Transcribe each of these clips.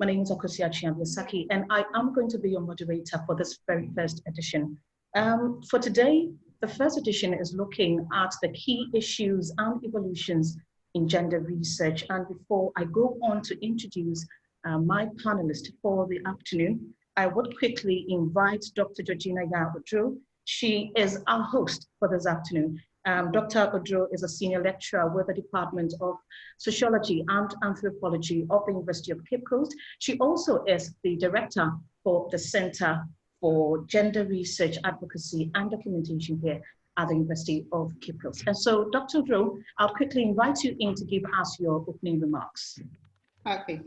My name is Akosia Chiambiasaki, and I am going to be your moderator for this very first edition. For today, the first edition is looking at the key issues and evolutions in gender research. And before I go on to introduce my panelist for the afternoon, I would quickly invite Dr. Georgina Yabudru. She is our host for this afternoon. Dr. Odro is a senior lecturer with the Department of Sociology and Anthropology of the University of Cape Coast. She also is the director for the Center for Gender Research, Advocacy and Documentation here at the University of Cape Coast. And so, Dr. Odro, I'll quickly invite you in to give us your opening remarks. Okay.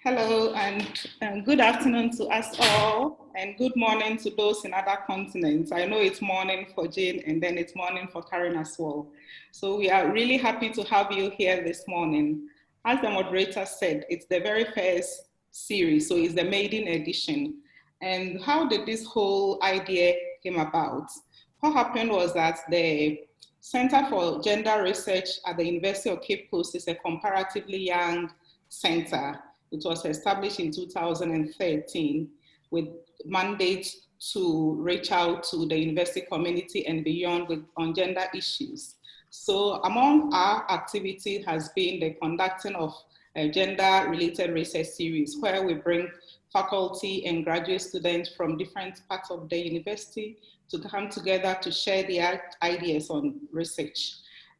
Hello and good afternoon to us all, and good morning to those in other continents. I know it's morning for Jane and then it's morning for Karen as well. So we are really happy to have you here this morning. As the moderator said, it's the very first series, so it's the maiden edition. And how did this whole idea came about? What happened was that the Center for Gender Research at the University of Cape Coast is a comparatively young center. It was established in 2013 with mandate to reach out to the university community and beyond on gender issues. So among our activity has been the conducting of a gender-related research series where we bring faculty and graduate students from different parts of the university to come together to share their ideas on research.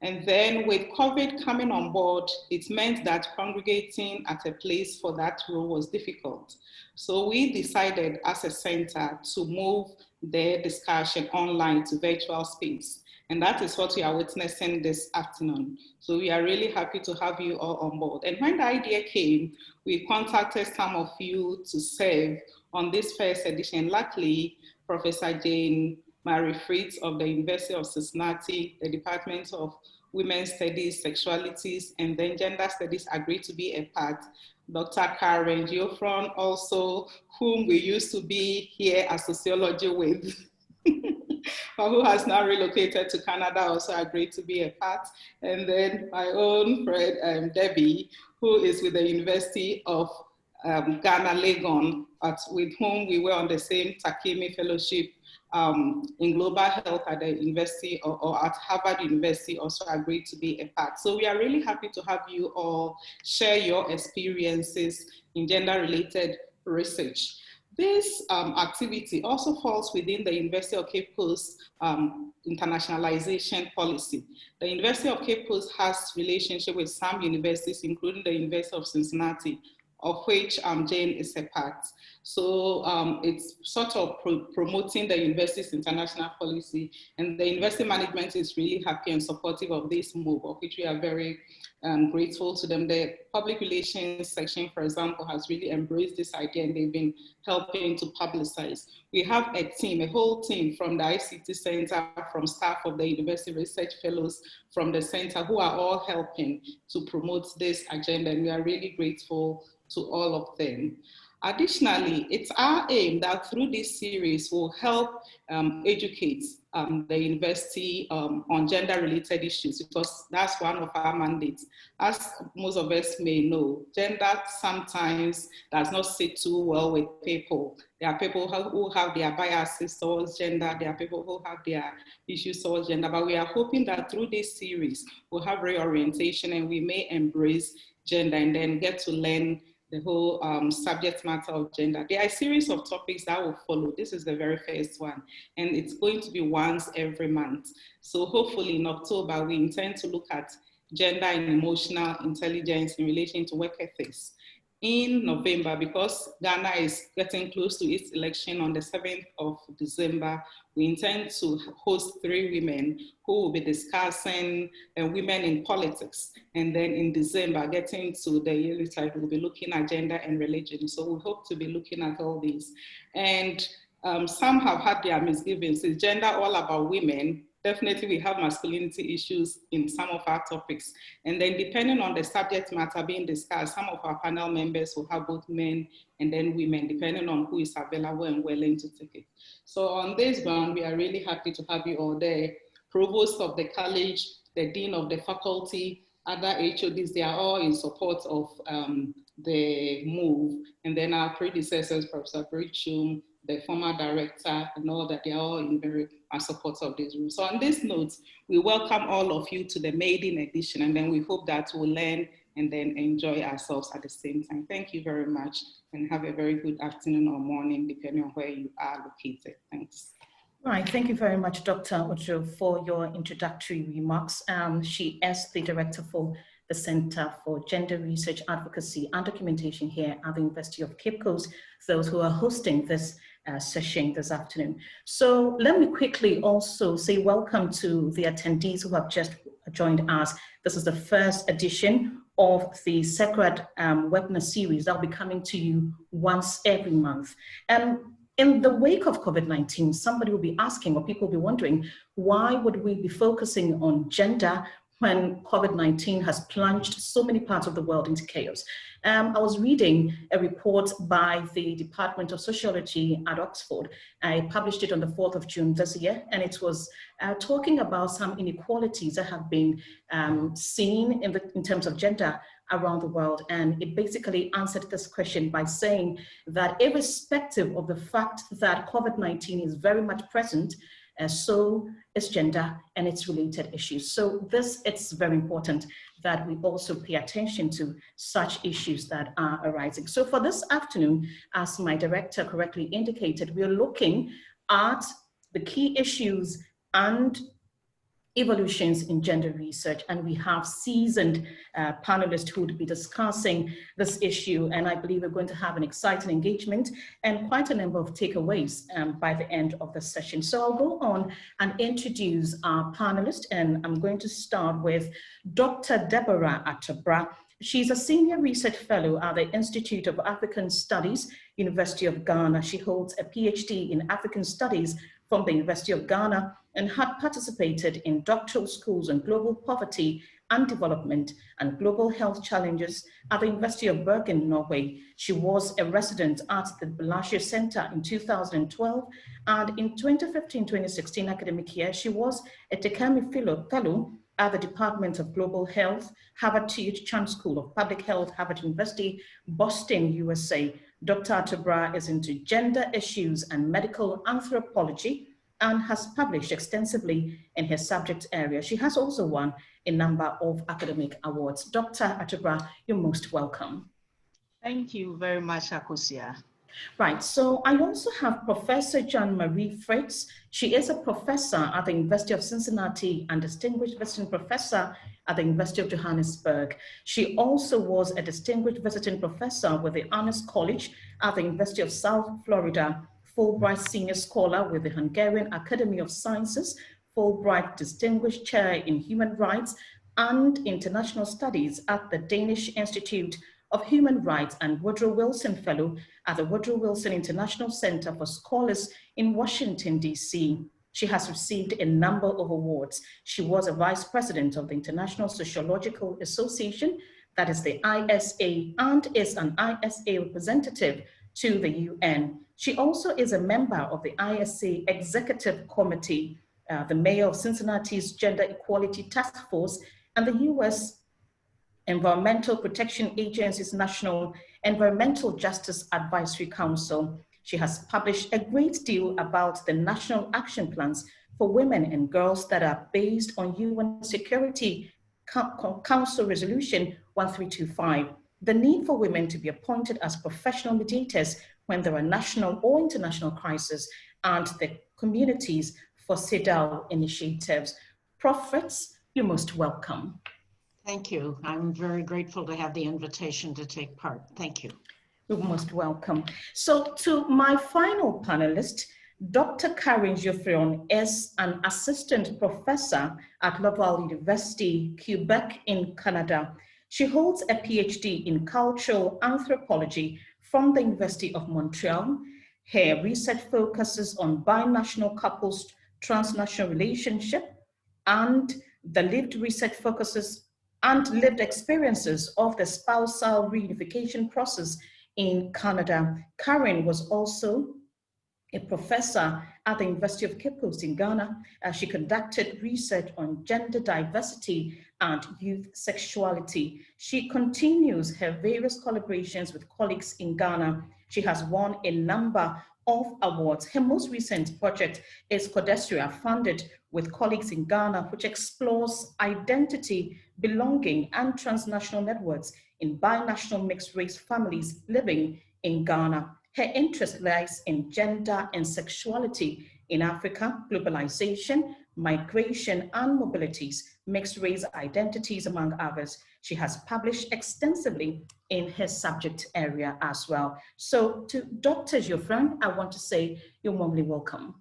And then with COVID coming on board, it meant that congregating at a place for that role was difficult. So we decided as a center to move the discussion online to virtual space. And that is what we are witnessing this afternoon. So we are really happy to have you all on board. And when the idea came, we contacted some of you to serve on this first edition. Luckily, Professor Jane Marie Fritz of the University of Cincinnati, the Department of Women's Studies, Sexualities, and then Gender Studies agreed to be a part. Dr. Karen Geoffron also, whom we used to be here at sociology with, but who has now relocated to Canada, also agreed to be a part. And then my own friend, Debbie, who is with the University of Ghana, Legon, with whom we were on the same Takemi Fellowship in global health at the university or at Harvard University, also agreed to be a part. So we are really happy to have you all share your experiences in gender-related research. This activity also falls within the University of Cape Coast internationalization policy. The University of Cape Coast has relationship with some universities, including the University of Cincinnati, of which Jane is a part. So it's sort of promoting the university's international policy, and the university management is really happy and supportive of this move, of which we are very grateful to them. The public relations section, for example, has really embraced this idea, and they've been helping to publicize. We have a team, a whole team from the ICT Center, from staff of the University Research Fellows from the center, who are all helping to promote this agenda, and we are really grateful to all of them. Additionally, it's our aim that through this series we'll help educate the university on gender-related issues, because that's one of our mandates. As most of us may know, gender sometimes does not sit too well with people. There are people who have their biases towards gender, there are people who have their issues towards gender, but we are hoping that through this series we'll have reorientation and we may embrace gender and then get to learn the whole subject matter of gender. There are a series of topics that will follow. This is the very first one, and it's going to be once every month. So hopefully in October, we intend to look at gender and emotional intelligence in relation to work ethics. In November, because Ghana is getting close to its election on the 7th of December, we intend to host 3 women who will be discussing women in politics. And then in December, getting to the yearly title, we'll be looking at gender and religion. So we hope to be looking at all these. And some have had their misgivings. Is gender all about women? Definitely we have masculinity issues in some of our topics. And then depending on the subject matter being discussed, some of our panel members will have both men and then women, depending on who is available and willing to take it. So on this ground, we are really happy to have you all there. Provost of the college, the dean of the faculty, other HODs, they are all in support of the move. And then our predecessors, Professor Brichum, the former director, and all that, they are all in very support of this move. So on this note, we welcome all of you to the maiden edition, and then we hope that we'll learn and then enjoy ourselves at the same time. Thank you very much, and have a very good afternoon or morning, depending on where you are located. Thanks. Right, thank you very much, Dr. Ojo, for your introductory remarks. She is the director for the Center for Gender Research, Advocacy and Documentation here at the University of Cape Coast, those who are hosting this session this afternoon. So let me quickly also say welcome to the attendees who have just joined us. This is the first edition of the CEGRAD webinar series that will be coming to you once every month. In the wake of COVID-19, somebody will be asking, or people will be wondering, why would we be focusing on gender when COVID-19 has plunged so many parts of the world into chaos? I was reading a report by the Department of Sociology at Oxford. I published it on the 4th of June this year, and it was talking about some inequalities that have been seen in terms of gender around the world. And it basically answered this question by saying that irrespective of the fact that COVID-19 is very much present, so is gender and its related issues. So it's very important that we also pay attention to such issues that are arising. So for this afternoon, as my director correctly indicated, we are looking at the key issues and evolutions in gender research, and we have seasoned panelists who would be discussing this issue, and I believe we're going to have an exciting engagement and quite a number of takeaways by the end of the session. So I'll go on and introduce our panelists, and I'm going to start with Dr. Deborah Atobra. She's a senior research fellow at the Institute of African Studies, University of Ghana. She holds a PhD in African Studies from the University of Ghana and had participated in doctoral schools on global poverty and development and global health challenges at the University of Bergen, Norway. She was a resident at the Bellagio Center in 2012, and in 2015-2016 academic year, she was a Tekami Fellow at the Department of Global Health, Harvard T.H. Chan School of Public Health, Harvard University, Boston, USA. Dr. Atobra is into gender issues and medical anthropology and has published extensively in her subject area. She has also won a number of academic awards. Dr. Atobra, you're most welcome. Thank you very much, Akosia. Right, so I also have Professor Jean-Marie Fritz. She is a professor at the University of Cincinnati and distinguished visiting professor at the University of Johannesburg. She also was a distinguished visiting professor with the Honors College at the University of South Florida, Fulbright Senior Scholar with the Hungarian Academy of Sciences, Fulbright Distinguished Chair in Human Rights and International Studies at the Danish Institute of Human Rights, and Woodrow Wilson Fellow at the Woodrow Wilson International Center for Scholars in Washington, D.C. She has received a number of awards. She was a vice president of the International Sociological Association, that is the ISA, and is an ISA representative to the UN. She also is a member of the ISA Executive Committee, the mayor of Cincinnati's Gender Equality Task Force, and the U.S. Environmental Protection Agency's National Environmental Justice Advisory Council. She has published a great deal about the national action plans for women and girls that are based on UN Security Council Resolution 1325, the need for women to be appointed as professional mediators when there are national or international crises, and the communities for CEDAW initiatives. Prof. Fritz, you're most welcome. Thank you. I'm very grateful to have the invitation to take part. Thank you. You're most welcome. So to my final panelist, Dr. Karen Geoffrion is an assistant professor at Laval University, Quebec in Canada. She holds a PhD in cultural anthropology from the University of Montreal. Her research focuses on binational couples, transnational relationship, and the lived research focuses and lived experiences of the spousal reunification process in Canada. Karen was also a professor at the University of Cape Coast in Ghana. She conducted research on gender diversity and youth sexuality. She continues her various collaborations with colleagues in Ghana. She has won a number of awards. Her most recent project is Codestria, funded with colleagues in Ghana, which explores identity, belonging, and transnational networks in binational mixed-race families living in Ghana. Her interest lies in gender and sexuality in Africa, globalization, migration and mobilities, mixed race identities, among others. She has published extensively in her subject area as well. So to Dr. Geoffrin, I want to say you're warmly welcome.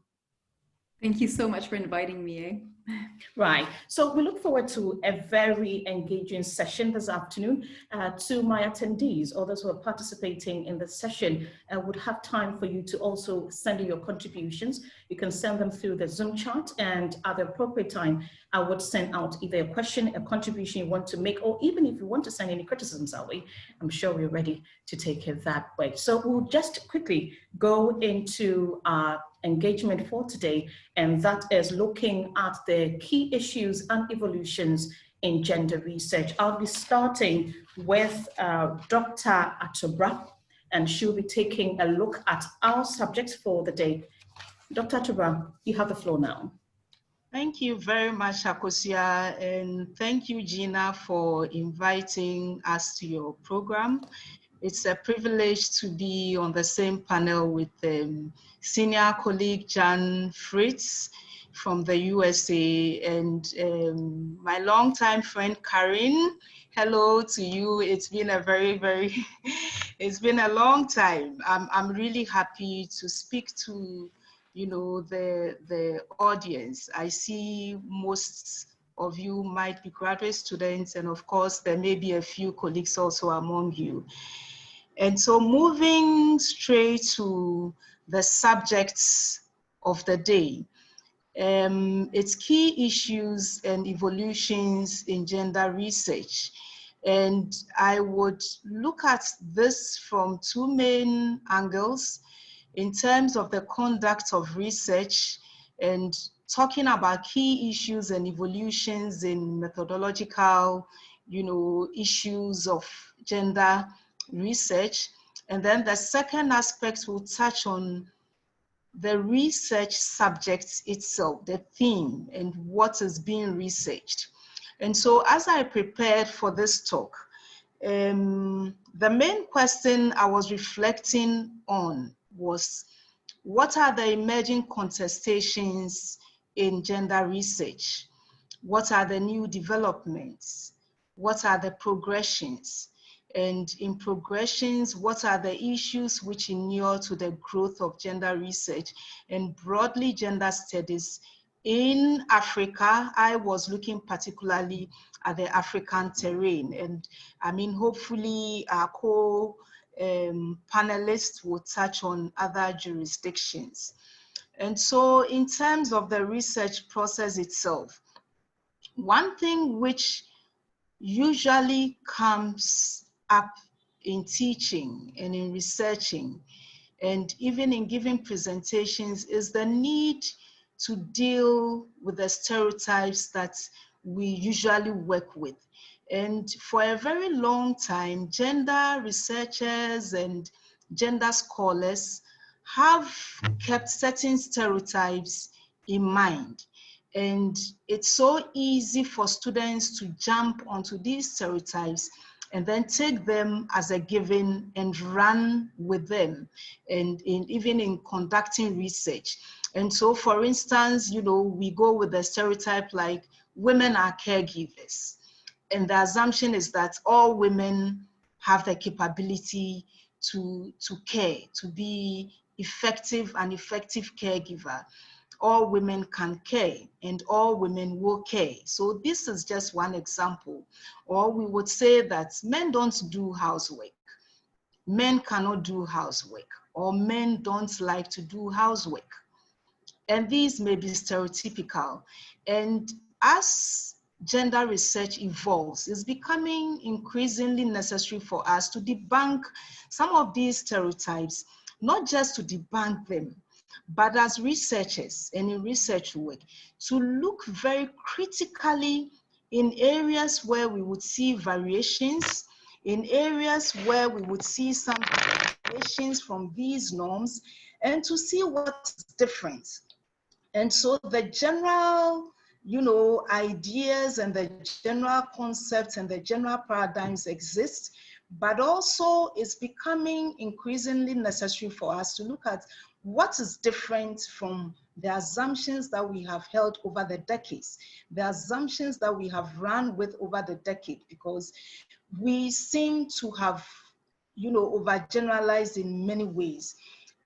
Thank you so much for inviting me. Right. So we look forward to a very engaging session this afternoon. To my attendees, or those who are participating in the session, would have time for you to also send in your contributions. You can send them through the Zoom chat, and at the appropriate time, I would send out either a question, a contribution you want to make, or even if you want to send any criticisms our way, I'm sure we're ready to take it that way. So we'll just quickly go into our engagement for today, and that is looking at the key issues and evolutions in gender research. I'll be starting with Dr. Atubra, and she'll be taking a look at our subject for the day. Dr. Atubra, you have the floor now. Thank you very much, Akosia, and thank you, Gina, for inviting us to your program. It's a privilege to be on the same panel with senior colleague Jan Fritz from the USA and my longtime friend Karin. Hello to you. It's been a it's been a long time. I'm really happy to speak to, you know, the audience. I see most of you might be graduate students, and of course there may be a few colleagues also among you. And so moving straight to the subjects of the day, it's key issues and evolutions in gender research. And I would look at this from two main angles in terms of the conduct of research and talking about key issues and evolutions in methodological, you know, issues of gender research. And then the second aspect will touch on the research subject itself, the theme and what is being researched. And so as I prepared for this talk, the main question I was reflecting on was, what are the emerging contestations in gender research? What are the new developments? What are the progressions? And in progressions, what are the issues which inure to the growth of gender research and broadly gender studies in Africa? I was looking particularly at the African terrain. And I mean, hopefully our panelists will touch on other jurisdictions. And so in terms of the research process itself, one thing which usually comes up in teaching and in researching and even in giving presentations is the need to deal with the stereotypes that we usually work with. And for a very long time, gender researchers and gender scholars have kept certain stereotypes in mind. And it's so easy for students to jump onto these stereotypes and then take them as a given and run with them, and even in conducting research. And so, for instance, you know, we go with the stereotype like women are caregivers. And the assumption is that all women have the capability to care, to be an effective caregiver. All women can care and all women will care. So this is just one example. Or we would say that men don't do housework. Men cannot do housework, or men don't like to do housework. And these may be stereotypical. And as gender research evolves, it's becoming increasingly necessary for us to debunk some of these stereotypes, not just to debunk them, but as researchers and in research work, to look very critically in areas where we would see variations, in areas where we would see some variations from these norms, and to see what's different. And so the general, ideas and the general concepts and the general paradigms exist, but also it's becoming increasingly necessary for us to look at what is different from the assumptions that we have held over the decades, the assumptions that we have run with over the decade, because we seem to have, overgeneralized in many ways.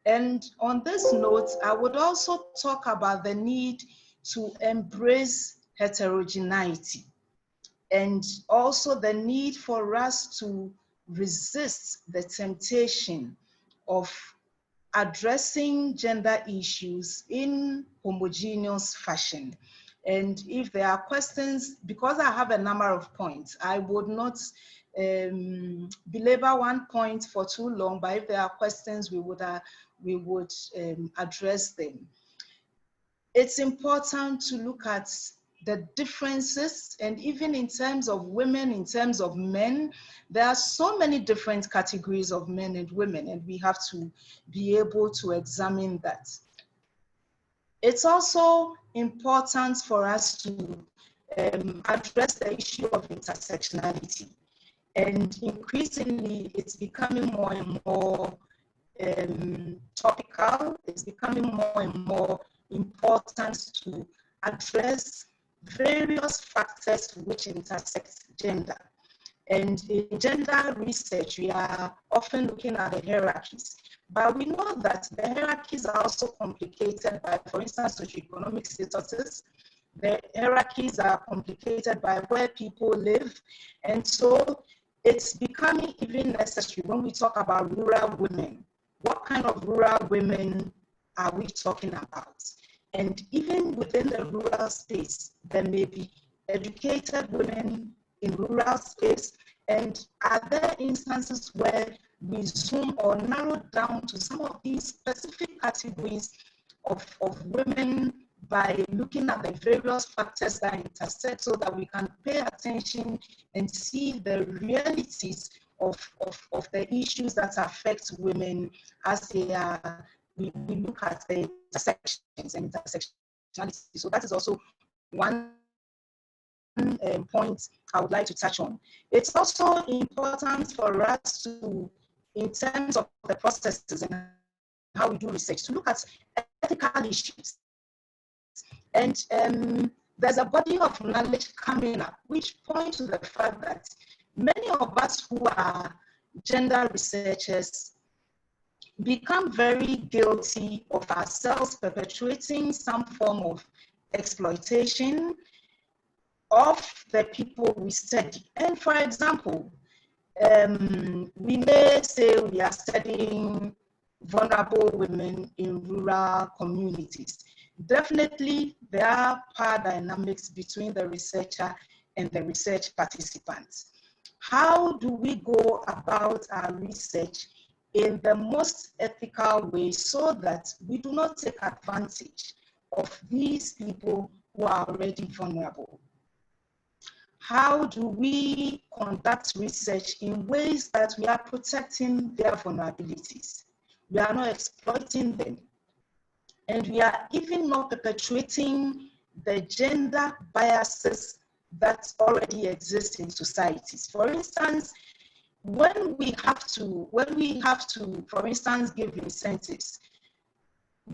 And on this note, I would also talk about the need to embrace heterogeneity, and also the need for us to resist the temptation of addressing gender issues in homogeneous fashion. And if there are questions, because I have a number of points, I would not belabor one point for too long, but if there are questions, we would address them. It's important to look at the differences, and even in terms of women, in terms of men, there are so many different categories of men and women, and we have to be able to examine that. It's also important for us to address the issue of intersectionality. And increasingly, it's becoming more and more topical. It's becoming more and more important to address various factors which intersect gender. And in gender research, we are often looking at the hierarchies. But we know that the hierarchies are also complicated by, for instance, socioeconomic statuses. The hierarchies are complicated by where people live. And so it's becoming even necessary when we talk about rural women. What kind of rural women are we talking about? And even within the rural space, there may be educated women in rural space. And are there instances where we zoom or narrow down to some of these specific categories of women by looking at the various factors that intersect, so that we can pay attention and see the realities of the issues that affect women as they are, we look at the intersections and intersectionality. So that is also one point I would like to touch on. It's also important for us to, in terms of the processes and how we do research, to look at ethical issues. And there's a body of knowledge coming up which points to the fact that many of us who are gender researchers become very guilty of ourselves perpetuating some form of exploitation of the people we study. And for example, we may say we are studying vulnerable women in rural communities. Definitely, there are power dynamics between the researcher and the research participants. How do we go about our research in the most ethical way so that we do not take advantage of these people who are already vulnerable? How do we conduct research in ways that we are protecting their vulnerabilities? We are not exploiting them. And we are even not perpetuating the gender biases that already exist in societies. For instance, when we have to, for instance, give incentives,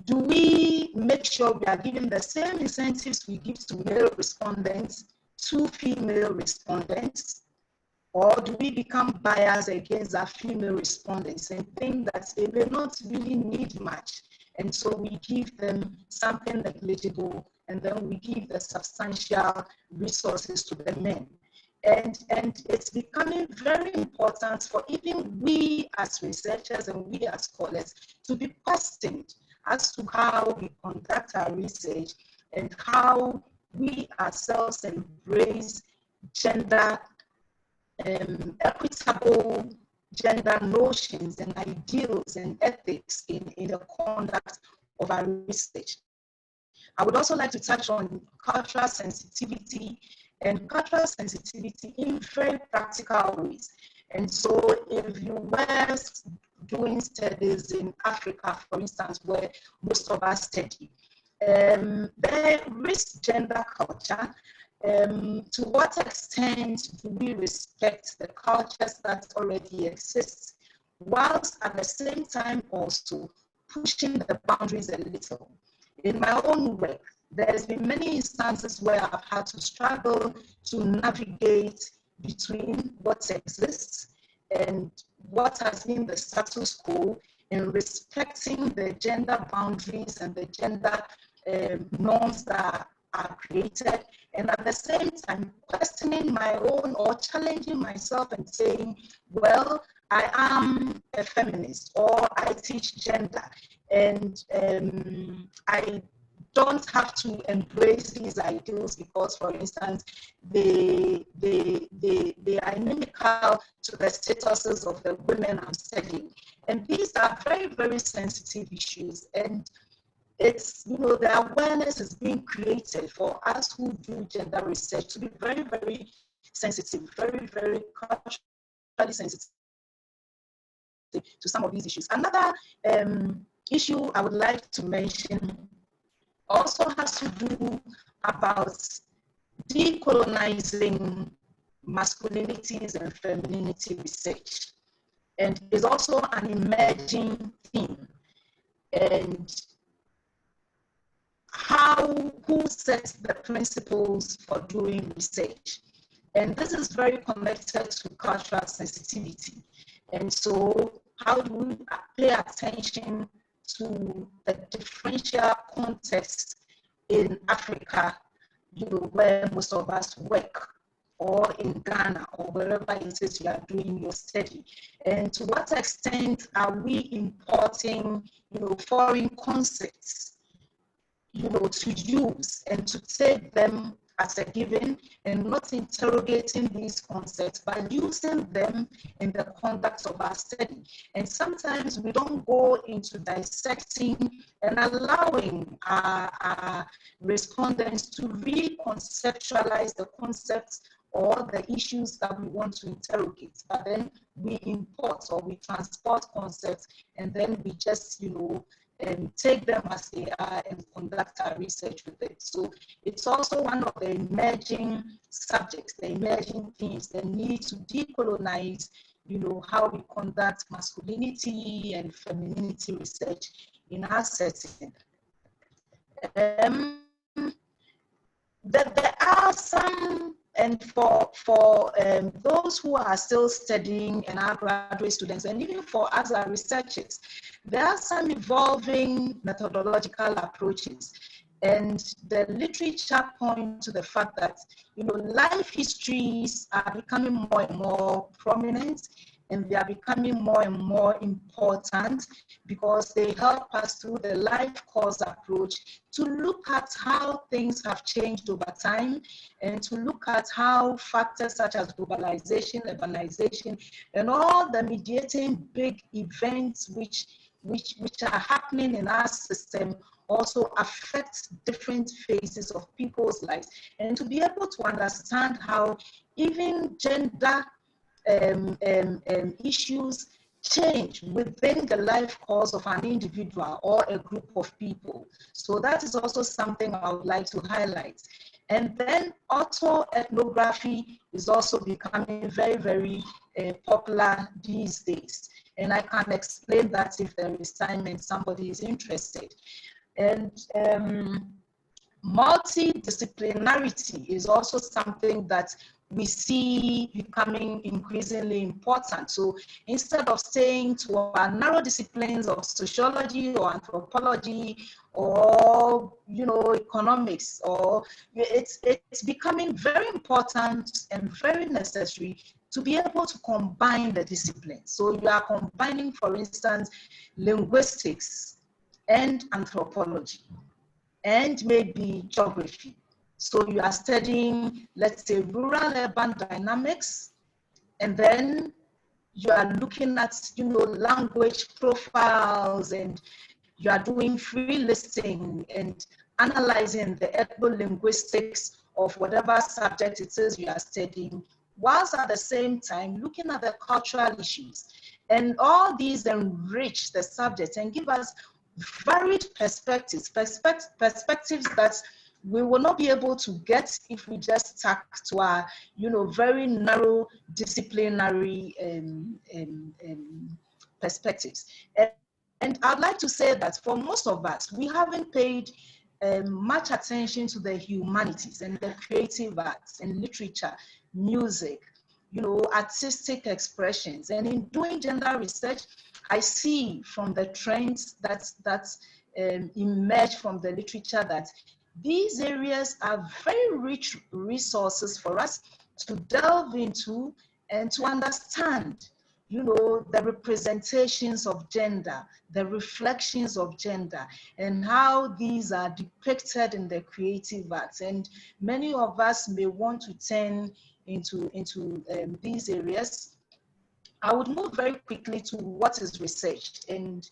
do we make sure we are giving the same incentives we give to male respondents to female respondents? Or do we become biased against our female respondents and think that they may not really need much? And so we give them something negligible, and then we give the substantial resources to the men. And it's becoming very important for even we as researchers and we as scholars to be questioned as to how we conduct our research and how we ourselves embrace gender, equitable gender notions and ideals and ethics in the conduct of our research. I would also like to touch on cultural sensitivity and cultural sensitivity in very practical ways. And so if you were doing studies in Africa, for instance, where most of us study, there is gender culture. To what extent do we respect the cultures that already exist, whilst at the same time also pushing the boundaries a little? In my own work, there's been many instances where I've had to struggle to navigate between what exists and what has been the status quo in respecting the gender boundaries and the gender norms that are created, and at the same time questioning my own or challenging myself and saying, well, I am a feminist, or I teach gender, and I don't have to embrace these ideals because, for instance, they are inimical to the statuses of the women I'm studying. And these are very, very sensitive issues. And it's, the awareness is being created for us who do gender research to be very, very sensitive, very, very culturally sensitive to some of these issues. Another issue I would like to mention also has to do about decolonizing masculinities and femininity research, and is also an emerging theme. And who sets the principles for doing research? And this is very connected to cultural sensitivity. And so how do we pay attention to the differential context in Africa, where most of us work, or in Ghana, or wherever it is you are doing your study? And to what extent are we importing, foreign concepts, to use and to take them as a given, and not interrogating these concepts, but using them in the conduct of our study? And sometimes we don't go into dissecting and allowing our respondents to reconceptualize the concepts or the issues that we want to interrogate, but then we import or we transport concepts, and then we just, and take them as they are and conduct our research with it. So it's also one of the emerging subjects, the emerging themes, the need to decolonize, how we conduct masculinity and femininity research in our setting. There are some, and for those who are still studying and are graduate students, and even for us as researchers, there are some evolving methodological approaches. And the literature points to the fact that, life histories are becoming more and more prominent, and they are becoming more and more important because they help us through the life course approach to look at how things have changed over time, and to look at how factors such as globalization, urbanization, and all the mediating big events which are happening in our system also affect different phases of people's lives, and to be able to understand how even gender issues change within the life course of an individual or a group of people. So that is also something I would like to highlight. And then autoethnography is also becoming very, very popular these days. And I can explain that if there is time and somebody is interested. And multidisciplinarity is also something that we see becoming increasingly important. So instead of staying to our narrow disciplines of sociology or anthropology or economics, or it's becoming very important and very necessary to be able to combine the disciplines. So you are combining, for instance, linguistics and anthropology, and maybe geography. So you are studying, let's say, rural-urban dynamics, and then you are looking at, language profiles and you are doing free listing and analyzing the ethno-linguistics of whatever subject it is you are studying, whilst at the same time looking at the cultural issues. And all these enrich the subject and give us varied perspectives that we will not be able to get if we just stuck to our, very narrow disciplinary perspectives. And I'd like to say that for most of us, we haven't paid much attention to the humanities and the creative arts and literature, music, artistic expressions. And in doing gender research, I see from the trends that emerge from the literature that these areas are very rich resources for us to delve into and to understand, the representations of gender, the reflections of gender, and how these are depicted in the creative arts. And many of us may want to turn into these areas. I would move very quickly to what is researched and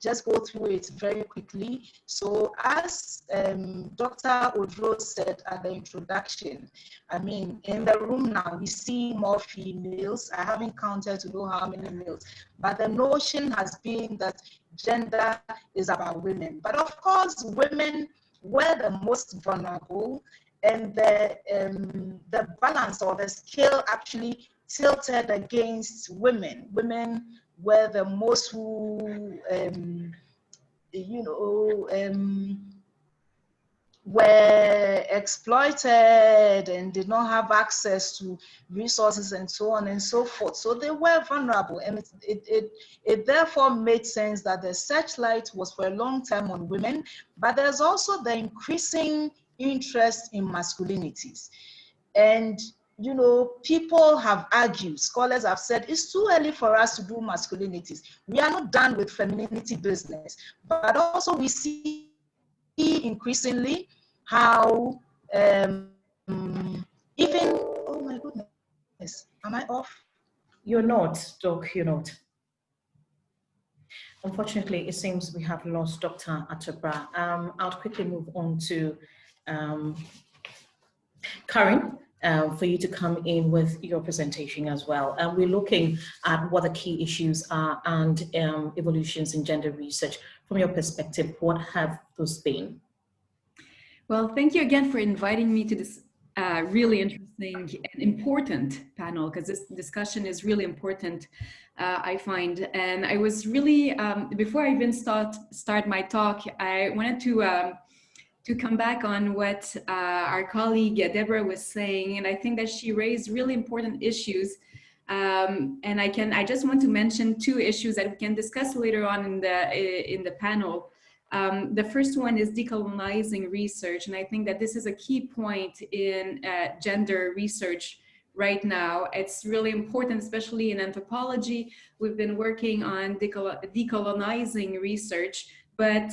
just go through it very quickly. So as Dr. Odro said at the introduction, I mean, in the room now, we see more females. I haven't counted to know how many males, but the notion has been that gender is about women. But of course, women were the most vulnerable, and the balance or the scale actually tilted against women. Women were the most who, were exploited and did not have access to resources and so on and so forth. So they were vulnerable, and it therefore made sense that the searchlight was for a long time on women, but there's also the increasing interest in masculinities. And people have argued, scholars have said, it's too early for us to do masculinities. We are not done with femininity business. But also we see increasingly how even, oh my goodness, am I off? You're not, Doc, you're not. Unfortunately, it seems we have lost Dr. Atebra. I'll quickly move on to Karen, for you to come in with your presentation as well. And we're looking at what the key issues are and evolutions in gender research. From your perspective, what have those been? Well, thank you again for inviting me to this really interesting and important panel, because this discussion is really important, I find. And I was really, before I even start my talk, I wanted to come back on what our colleague Deborah was saying, and I think that she raised really important issues. And I just want to mention two issues that we can discuss later on in the panel. The first one is decolonizing research, and I think that this is a key point in gender research right now. It's really important, especially in anthropology. We've been working on decolonizing research, but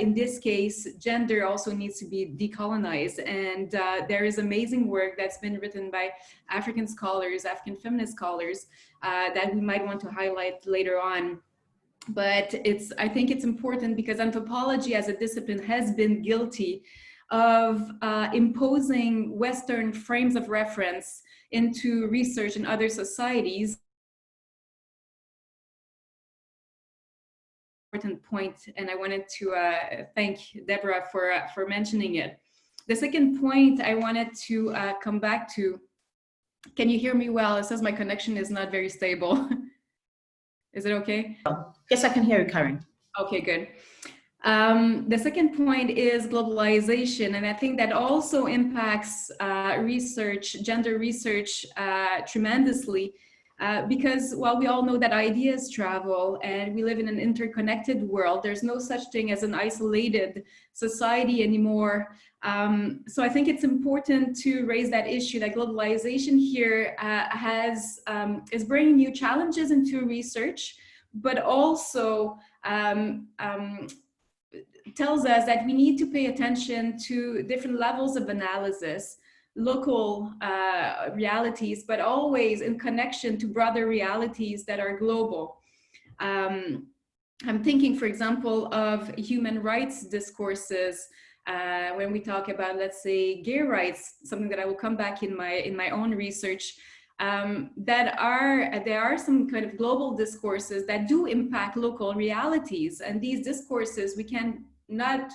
in this case, gender also needs to be decolonized. And there is amazing work that's been written by African scholars, African feminist scholars, that we might want to highlight later on. But I think it's important because anthropology as a discipline has been guilty of imposing Western frames of reference into research in other societies. Important point, and I wanted to thank Deborah for mentioning it. The second point I wanted to come back to, can you hear me well? It says my connection is not very stable. Is it okay? Yes, I can hear you, Karen. Okay, good. The second point is globalization, and I think that also impacts research, gender research tremendously, because while we all know that ideas travel and we live in an interconnected world, there's no such thing as an isolated society anymore. So I think it's important to raise that issue that globalization here is bringing new challenges into research, but also tells us that we need to pay attention to different levels of analysis, local realities, but always in connection to broader realities that are global. I'm thinking, for example, of human rights discourses when we talk about, let's say, gay rights, something that I will come back in my own research. There are some kind of global discourses that do impact local realities, and these discourses we can not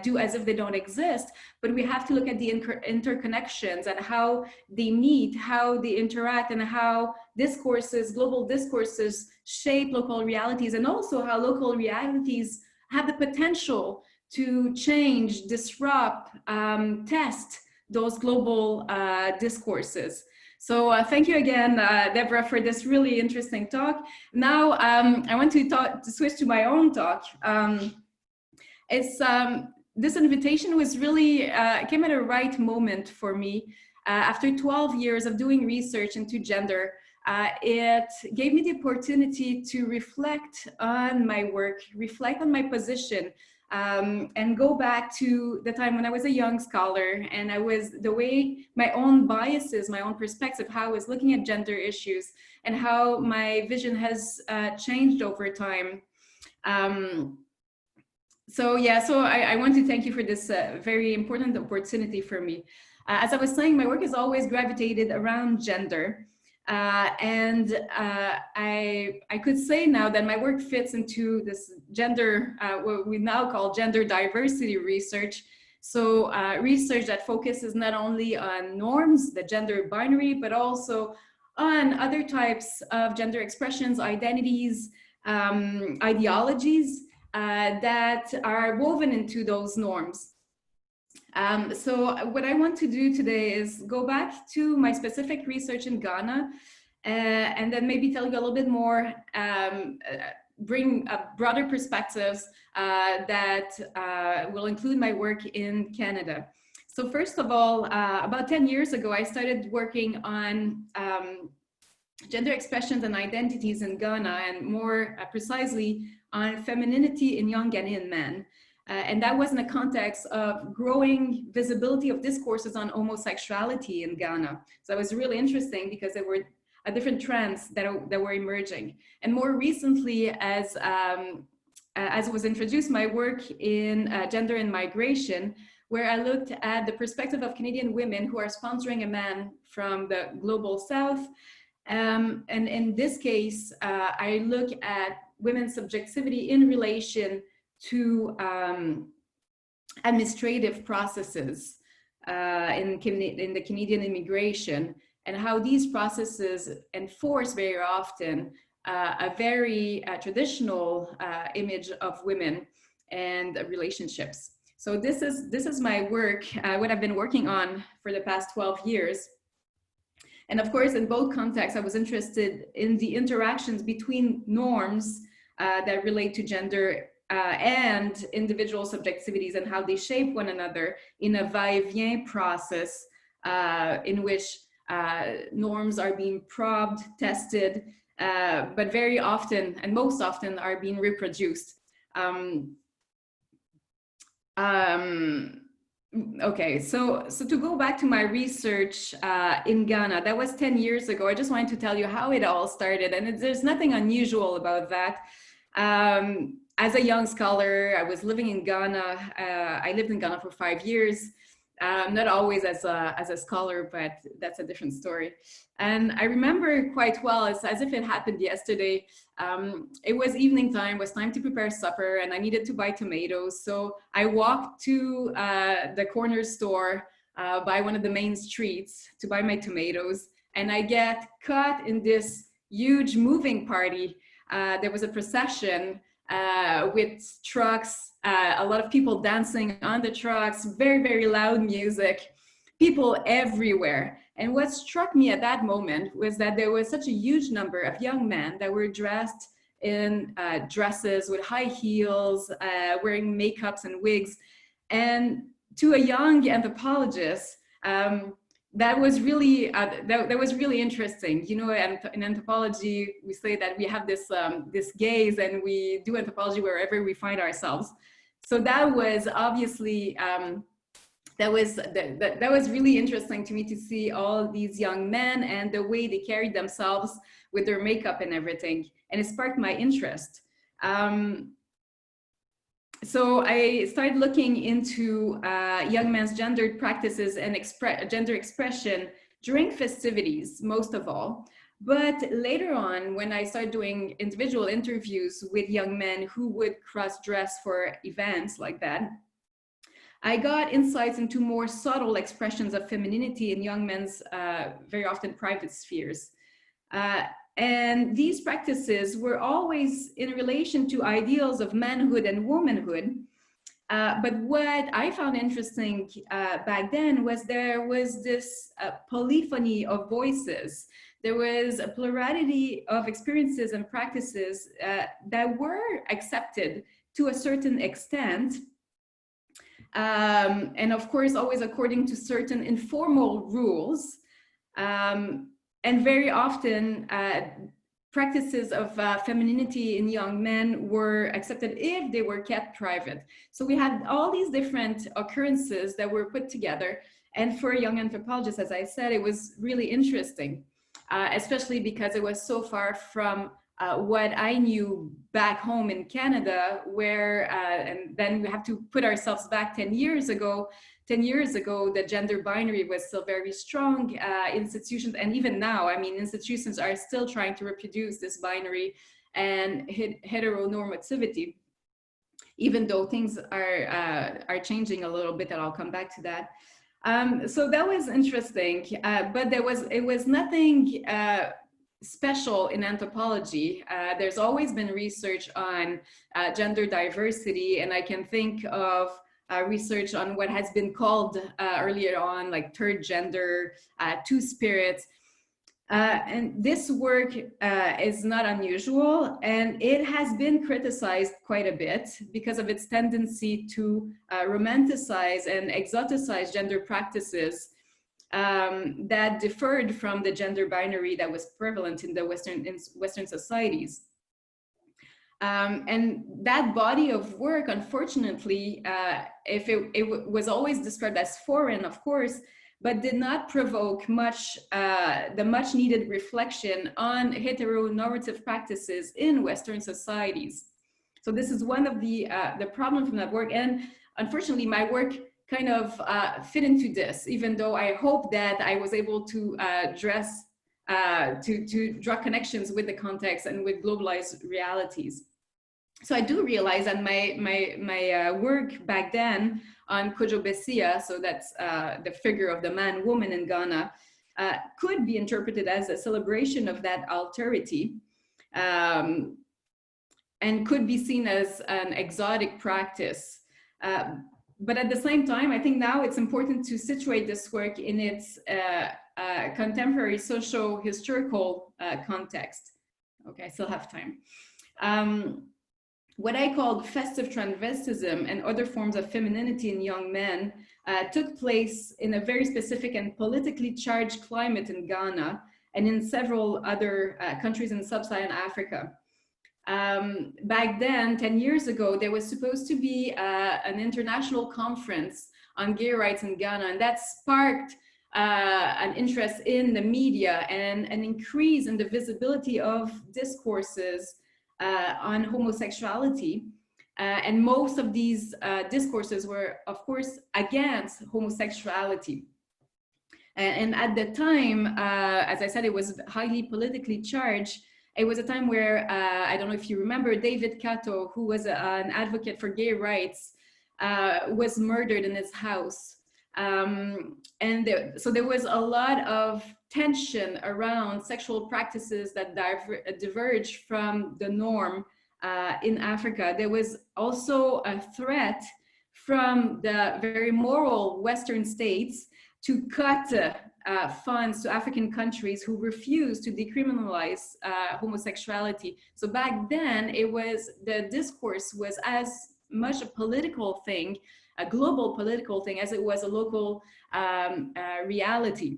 do as if they don't exist, but we have to look at the interconnections and how they meet, how they interact, and how discourses, global discourses, shape local realities, and also how local realities have the potential to change, disrupt, test those global discourses. So thank you again, Deborah, for this really interesting talk. Now I want to switch to my own talk. This invitation was really, came at a right moment for me. After 12 years of doing research into gender, it gave me the opportunity to reflect on my work, reflect on my position, and go back to the time when I was a young scholar, and the way my own biases, my own perspective, how I was looking at gender issues, and how my vision has changed over time. So I want to thank you for this very important opportunity for me. As I was saying, my work has always gravitated around gender. I could say now that my work fits into this gender, what we now call gender diversity research. So research that focuses not only on norms, the gender binary, but also on other types of gender expressions, identities, ideologies that are woven into those norms. So what I want to do today is go back to my specific research in Ghana and then maybe tell you a little bit more, bring broader perspectives that will include my work in Canada. So first of all, about 10 years ago, I started working on gender expressions and identities in Ghana, and more precisely on femininity in young Ghanaian men. And that was in the context of growing visibility of discourses on homosexuality in Ghana. So it was really interesting because there were different trends that were emerging. And more recently, as was introduced, my work in gender and migration, where I looked at the perspective of Canadian women who are sponsoring a man from the global south. And in this case, I look at women's subjectivity in relation to administrative processes in the Canadian immigration, and how these processes enforce very often a very traditional image of women and relationships. So this is my work, what I've been working on for the past 12 years. And of course, in both contexts, I was interested in the interactions between norms that relate to gender and individual subjectivities, and how they shape one another in a va-et-vient process in which norms are being probed, tested, but very often, and most often, are being reproduced. Okay, so to go back to my research in Ghana, that was 10 years ago. I just wanted to tell you how it all started, and there's nothing unusual about that. As a young scholar, I was living in Ghana. I lived in Ghana for 5 years, not always as a scholar, but that's a different story. And I remember quite well, it's as if it happened yesterday. It was evening time, it was time to prepare supper, and I needed to buy tomatoes. So I walked to the corner store by one of the main streets to buy my tomatoes, and I get caught in this huge moving party. There was a procession with trucks, a lot of people dancing on the trucks, very, very loud music, people everywhere. And what struck me at that moment was that there was such a huge number of young men that were dressed in dresses with high heels, wearing makeups and wigs. And to a young anthropologist, that was really interesting. You know, in anthropology, we say that we have this this gaze, and we do anthropology wherever we find ourselves. So that was obviously that was really interesting to me, to see all these young men and the way they carried themselves with their makeup and everything, and it sparked my interest. So I started looking into young men's gendered practices and gender expression during festivities, most of all. But later on, when I started doing individual interviews with young men who would cross-dress for events like that, I got insights into more subtle expressions of femininity in young men's very often private spheres. And these practices were always in relation to ideals of manhood and womanhood. But what I found interesting back then was there was this polyphony of voices. There was a plurality of experiences and practices that were accepted to a certain extent. And of course, always according to certain informal rules. And very often, practices of femininity in young men were accepted if they were kept private. So we had all these different occurrences that were put together. And for a young anthropologist, as I said, it was really interesting, especially because it was so far from what I knew back home in Canada, where, and then we have to put ourselves back 10 years ago. 10 years ago, the gender binary was still very strong. Institutions, and even now, I mean, institutions are still trying to reproduce this binary and heteronormativity, even though things are changing a little bit, and I'll come back to that. So that was interesting, but it was nothing special in anthropology. There's always been research on gender diversity, and I can think of research on what has been called earlier on, like third gender, two spirits. And this work is not unusual, and it has been criticized quite a bit because of its tendency to romanticize and exoticize gender practices that differed from the gender binary that was prevalent in the Western societies. And that body of work, unfortunately, if it was always described as foreign, of course, but did not provoke much, the much needed reflection on heteronormative practices in Western societies. So this is one of the problems from that work. And unfortunately, my work kind of fit into this, even though I hope that I was able to to draw connections with the context and with globalized realities. So I do realize that my work back then on Kojo Besia, so that's the figure of the man-woman in Ghana, could be interpreted as a celebration of that alterity, and could be seen as an exotic practice. But at the same time, I think now it's important to situate this work in its contemporary socio-historical context. Okay, I still have time. What I called festive transvestism and other forms of femininity in young men took place in a very specific and politically charged climate in Ghana and in several other countries in sub-Saharan Africa. Back then, 10 years ago, there was supposed to be an international conference on gay rights in Ghana, and that sparked an interest in the media and an increase in the visibility of discourses on homosexuality. And most of these discourses were, of course, against homosexuality. And at the time, as I said, it was highly politically charged. It was a time where, I don't know if you remember, David Kato, who was an advocate for gay rights, was murdered in his house. So there was a lot of tension around sexual practices that diverged from the norm in Africa. There was also a threat from the very moral Western states to cut funds to African countries who refused to decriminalize homosexuality. So back then, the discourse was as much a political thing, a global political thing, as it was a local reality.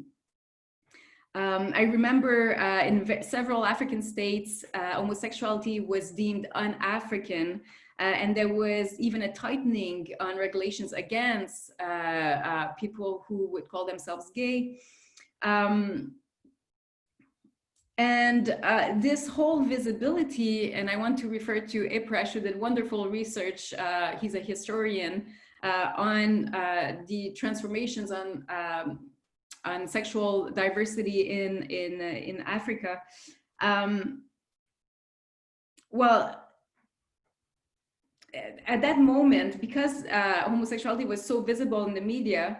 I remember in several African states, homosexuality was deemed un-African, and there was even a tightening on regulations against people who would call themselves gay. And this whole visibility, and I want to refer to Ipresh, who did wonderful research. He's a historian on the transformations on sexual diversity in Africa. Well, at that moment, because homosexuality was so visible in the media,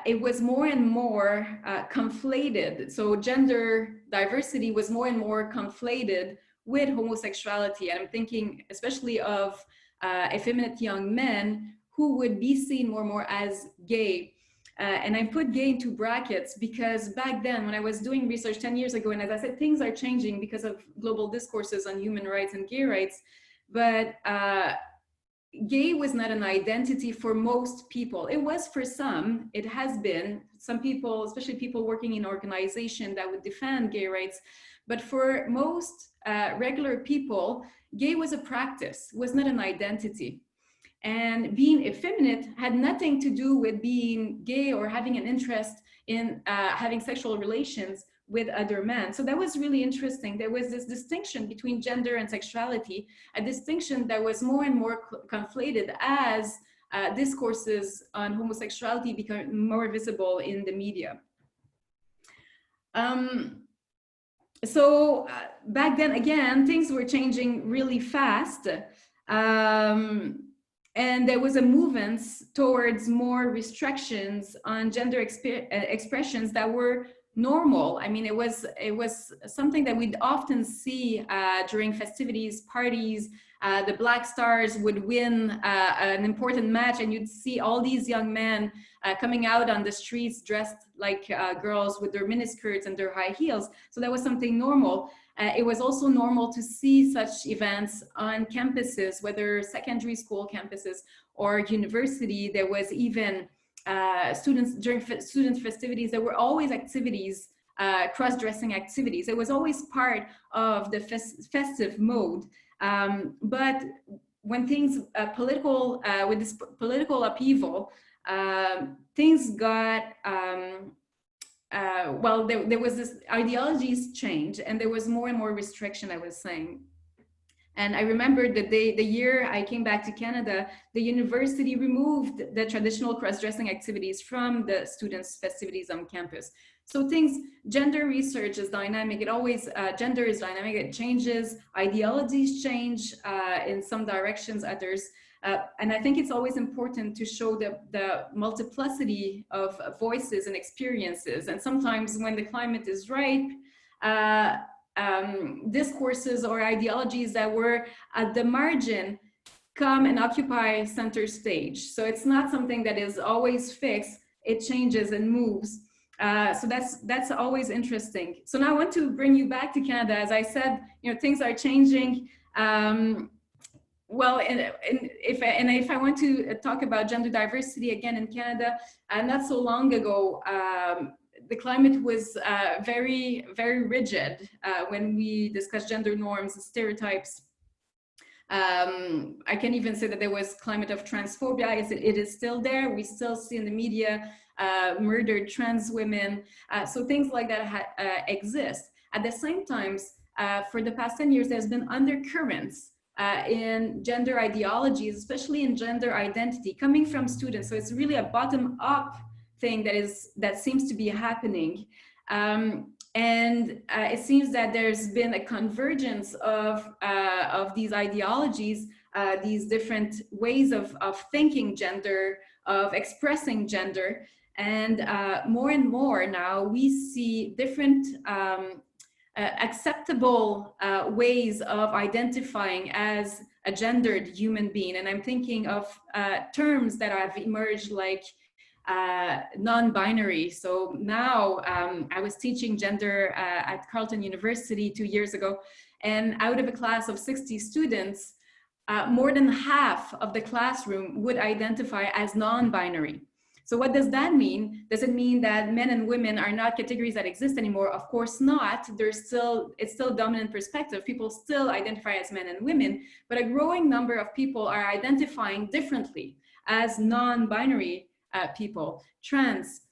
it was more and more conflated. So gender diversity was more and more conflated with homosexuality. And I'm thinking especially of effeminate young men who would be seen more and more as gay. And I put gay into brackets because back then, when I was doing research 10 years ago, and as I said, things are changing because of global discourses on human rights and gay rights, but gay was not an identity for most people. It was for some. It has been. Some people, especially people working in organizations that would defend gay rights, but for most regular people, gay was a practice, was not an identity. And being effeminate had nothing to do with being gay or having an interest in having sexual relations with other men. So that was really interesting. There was this distinction between gender and sexuality, a distinction that was more and more conflated as discourses on homosexuality become more visible in the media. So back then, again, things were changing really fast. And there was a movement towards more restrictions on gender expressions that were normal. I mean, it was something that we'd often see during festivities, parties. The Black Stars would win an important match, and you'd see all these young men coming out on the streets dressed like girls with their miniskirts and their high heels. So that was something normal. It was also normal to see such events on campuses, whether secondary school campuses or university. There was even during student festivities, there were always activities, cross-dressing activities. It was always part of the festive mode. But when things with this political upheaval, things got well, there was this ideologies change, and there was more and more restriction, I was saying. And I remember that the year I came back to Canada, the university removed the traditional cross-dressing activities from the students' festivities on campus. So gender research is dynamic. It always, gender is dynamic, it changes, ideologies change in some directions, others. And I think it's always important to show the multiplicity of voices and experiences. And sometimes when the climate is ripe, discourses or ideologies that were at the margin come and occupy center stage. So it's not something that is always fixed. It changes and moves. So that's always interesting. So now I want to bring you back to Canada. As I said, things are changing. Well, if I want to talk about gender diversity again in Canada, not so long ago, the climate was very, very rigid when we discussed gender norms and stereotypes. I can even say that there was climate of transphobia. It is still there. We still see in the media murdered trans women. So things like that exist. At the same time, for the past 10 years, there's been undercurrents in gender ideologies, especially in gender identity, coming from students. So it's really a bottom-up thing that seems to be happening. And it seems that there's been a convergence of these ideologies, these different ways of thinking gender, of expressing gender. And more now we see different acceptable ways of identifying as a gendered human being. And I'm thinking of terms that have emerged like non-binary. So now I was teaching gender at Carleton University 2 years ago, and out of a class of 60 students, more than half of the classroom would identify as non-binary. So what does that mean? Does it mean that men and women are not categories that exist anymore? Of course not. It's still a dominant perspective. People still identify as men and women, but a growing number of people are identifying differently as non-binary people, trans,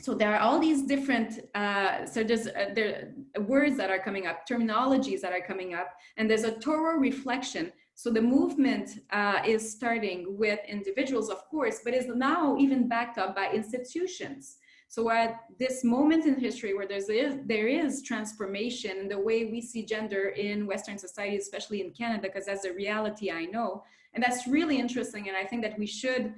So there are all these different, so there are words that are coming up, terminologies that are coming up, and there's a thorough reflection. So the movement is starting with individuals, of course, but is now even backed up by institutions. So at this moment in history where there is transformation in the way we see gender in Western society, especially in Canada, because that's a reality I know. And that's really interesting. And I think that we should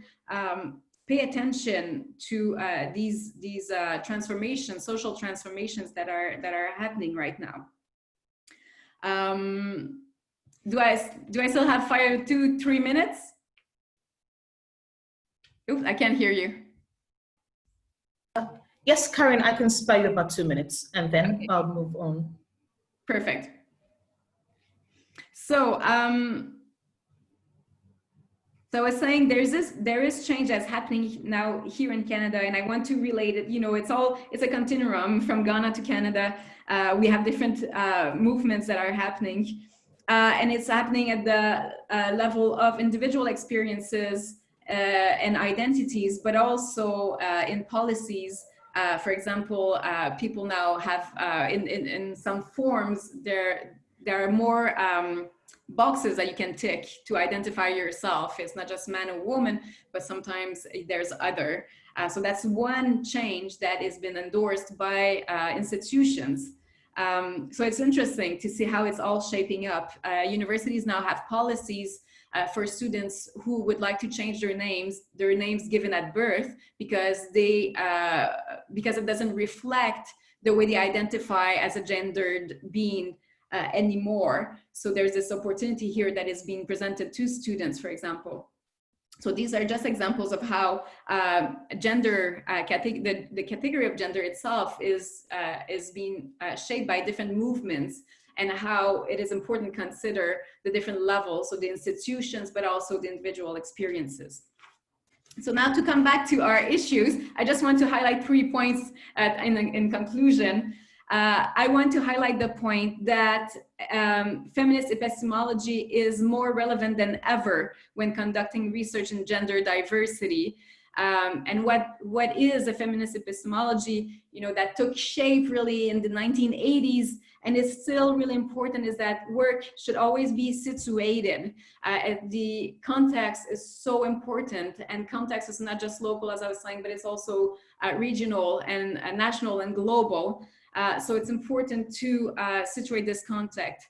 pay attention to these transformations, social transformations that are happening right now. Do I still have 2-3 minutes? Oops, I can't hear you. Yes, Karen, I can spare you about 2 minutes and then Okay. I'll move on. Perfect. So, so I was saying there is change that's happening now here in Canada, and I want to relate it. You know, it's a continuum from Ghana to Canada. We have different movements that are happening, and it's happening at the level of individual experiences and identities, but also in policies. For example, people now have in some forms there are more boxes that you can tick to identify yourself. It's not just man or woman, but sometimes there's other. So that's one change that has been endorsed by institutions. So it's interesting to see how it's all shaping up. Universities now have policies for students who would like to change their names given at birth, because it doesn't reflect the way they identify as a gendered being anymore. So there's this opportunity here that is being presented to students, for example. So these are just examples of how gender, the category of gender itself is being shaped by different movements, and how it is important to consider the different levels, so the institutions, but also the individual experiences. So now to come back to our issues, I just want to highlight 3 points in conclusion. I want to highlight the point that feminist epistemology is more relevant than ever when conducting research in gender diversity. And what is a feminist epistemology, you know, that took shape really in the 1980s and is still really important, is that work should always be situated. The context is so important, and context is not just local, as I was saying, but it's also regional and national and global. So it's important to situate this context.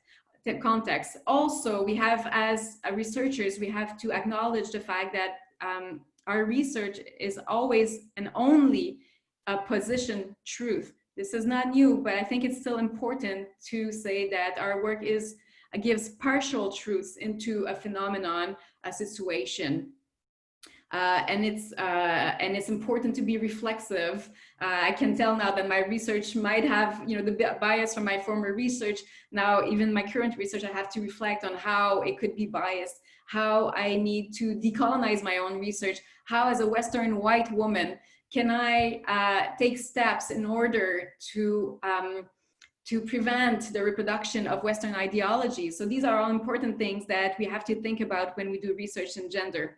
Also, we have, as researchers, we have to acknowledge the fact that our research is always and only a position truth. This is not new, but I think it's still important to say that our work gives partial truths into a phenomenon, a situation. And it's important to be reflexive. I can tell now that my research might have, you know, the bias from my former research. Now, even my current research, I have to reflect on how it could be biased, how I need to decolonize my own research, how as a Western white woman can I take steps in order to prevent the reproduction of Western ideologies. So these are all important things that we have to think about when we do research in gender.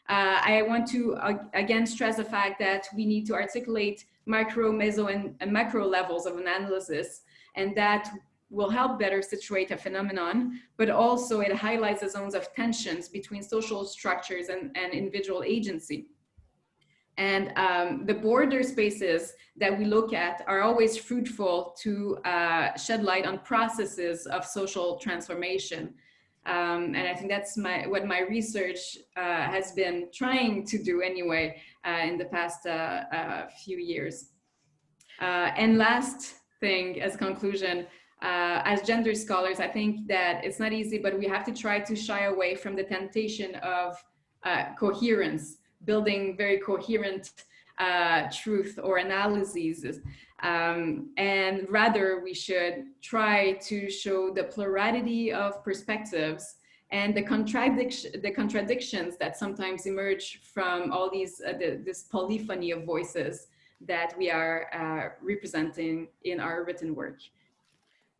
I want to again stress the fact that we need to articulate micro, meso, and macro levels of analysis, and that will help better situate a phenomenon, but also it highlights the zones of tensions between social structures and individual agency. And the border spaces that we look at are always fruitful to shed light on processes of social transformation. And I think that's what my research has been trying to do anyway in the past few years. And last thing, as conclusion, as gender scholars, I think that it's not easy, but we have to try to shy away from the temptation of coherence, building very coherent truth or analyses. And rather we should try to show the plurality of perspectives and the contradictions that sometimes emerge from all these this polyphony of voices that we are representing in our written work.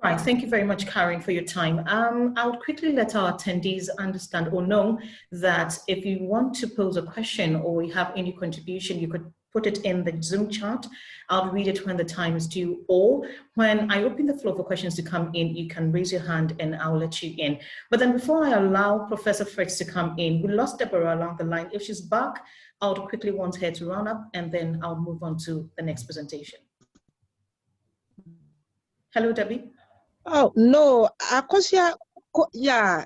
Right, thank you very much, Karen, for your time. I'll quickly let our attendees understand or know that if you want to pose a question or you have any contribution, you could put it in the Zoom chat. I'll read it when the time is due, or when I open the floor for questions to come in, you can raise your hand and I'll let you in. But then before I allow Professor Fritz to come in, we lost Deborah along the line. If she's back, I would quickly want her to round up and then I'll move on to the next presentation. Hello, Debbie. Oh, no, Akosia, yeah,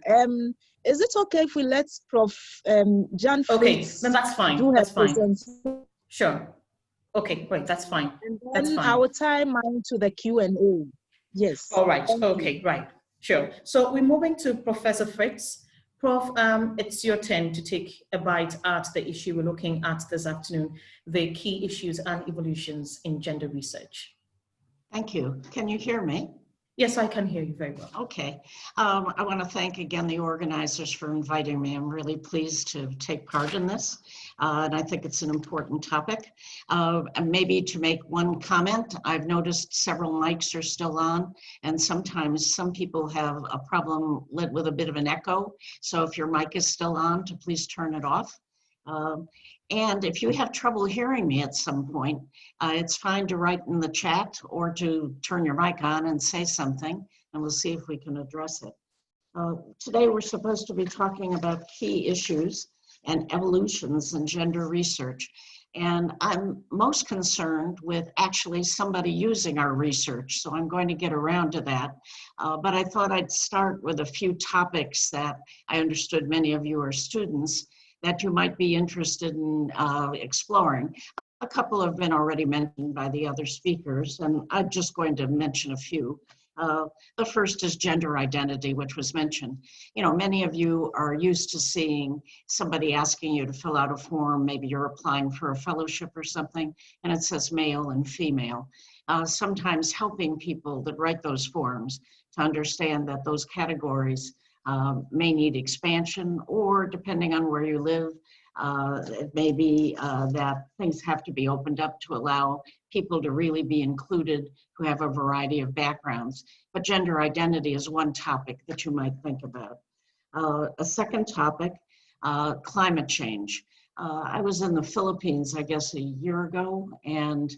is it okay if we let Prof. Jan Okay, Fritz then that's fine. do her That's fine. presentation? Sure. Okay, great. That's fine. And That's then fine. I will tie mine to the Q&A. Yes. All right. Thank Okay, you. right. Sure. So we're moving to Professor Fritz. Prof, it's your turn to take a bite at the issue we're looking at this afternoon, the key issues and evolutions in gender research. Thank you. Can you hear me? Yes, I can hear you very well. Okay. I want to thank again the organizers for inviting me. I'm really pleased to take part in this, and I think it's an important topic. And maybe to make one comment, I've noticed several mics are still on, and sometimes some people have a problem with a bit of an echo. So if your mic is still on, to please turn it off. And if you have trouble hearing me at some point, it's fine to write in the chat or to turn your mic on and say something, and we'll see if we can address it. Today, we're supposed to be talking about key issues and evolutions in gender research. And I'm most concerned with actually somebody using our research, so I'm going to get around to that. But I thought I'd start with a few topics that I understood many of you are students that you might be interested in exploring. A couple have been already mentioned by the other speakers, and I'm just going to mention a few. The first is gender identity, which was mentioned. You know, many of you are used to seeing somebody asking you to fill out a form. Maybe you're applying for a fellowship or something, and it says male and female. Sometimes helping people that write those forms to understand that those categories may need expansion, or depending on where you live, it may be that things have to be opened up to allow people to really be included who have a variety of backgrounds. But gender identity is one topic that you might think about. A second topic, climate change. I was in the Philippines, I guess, a year ago, and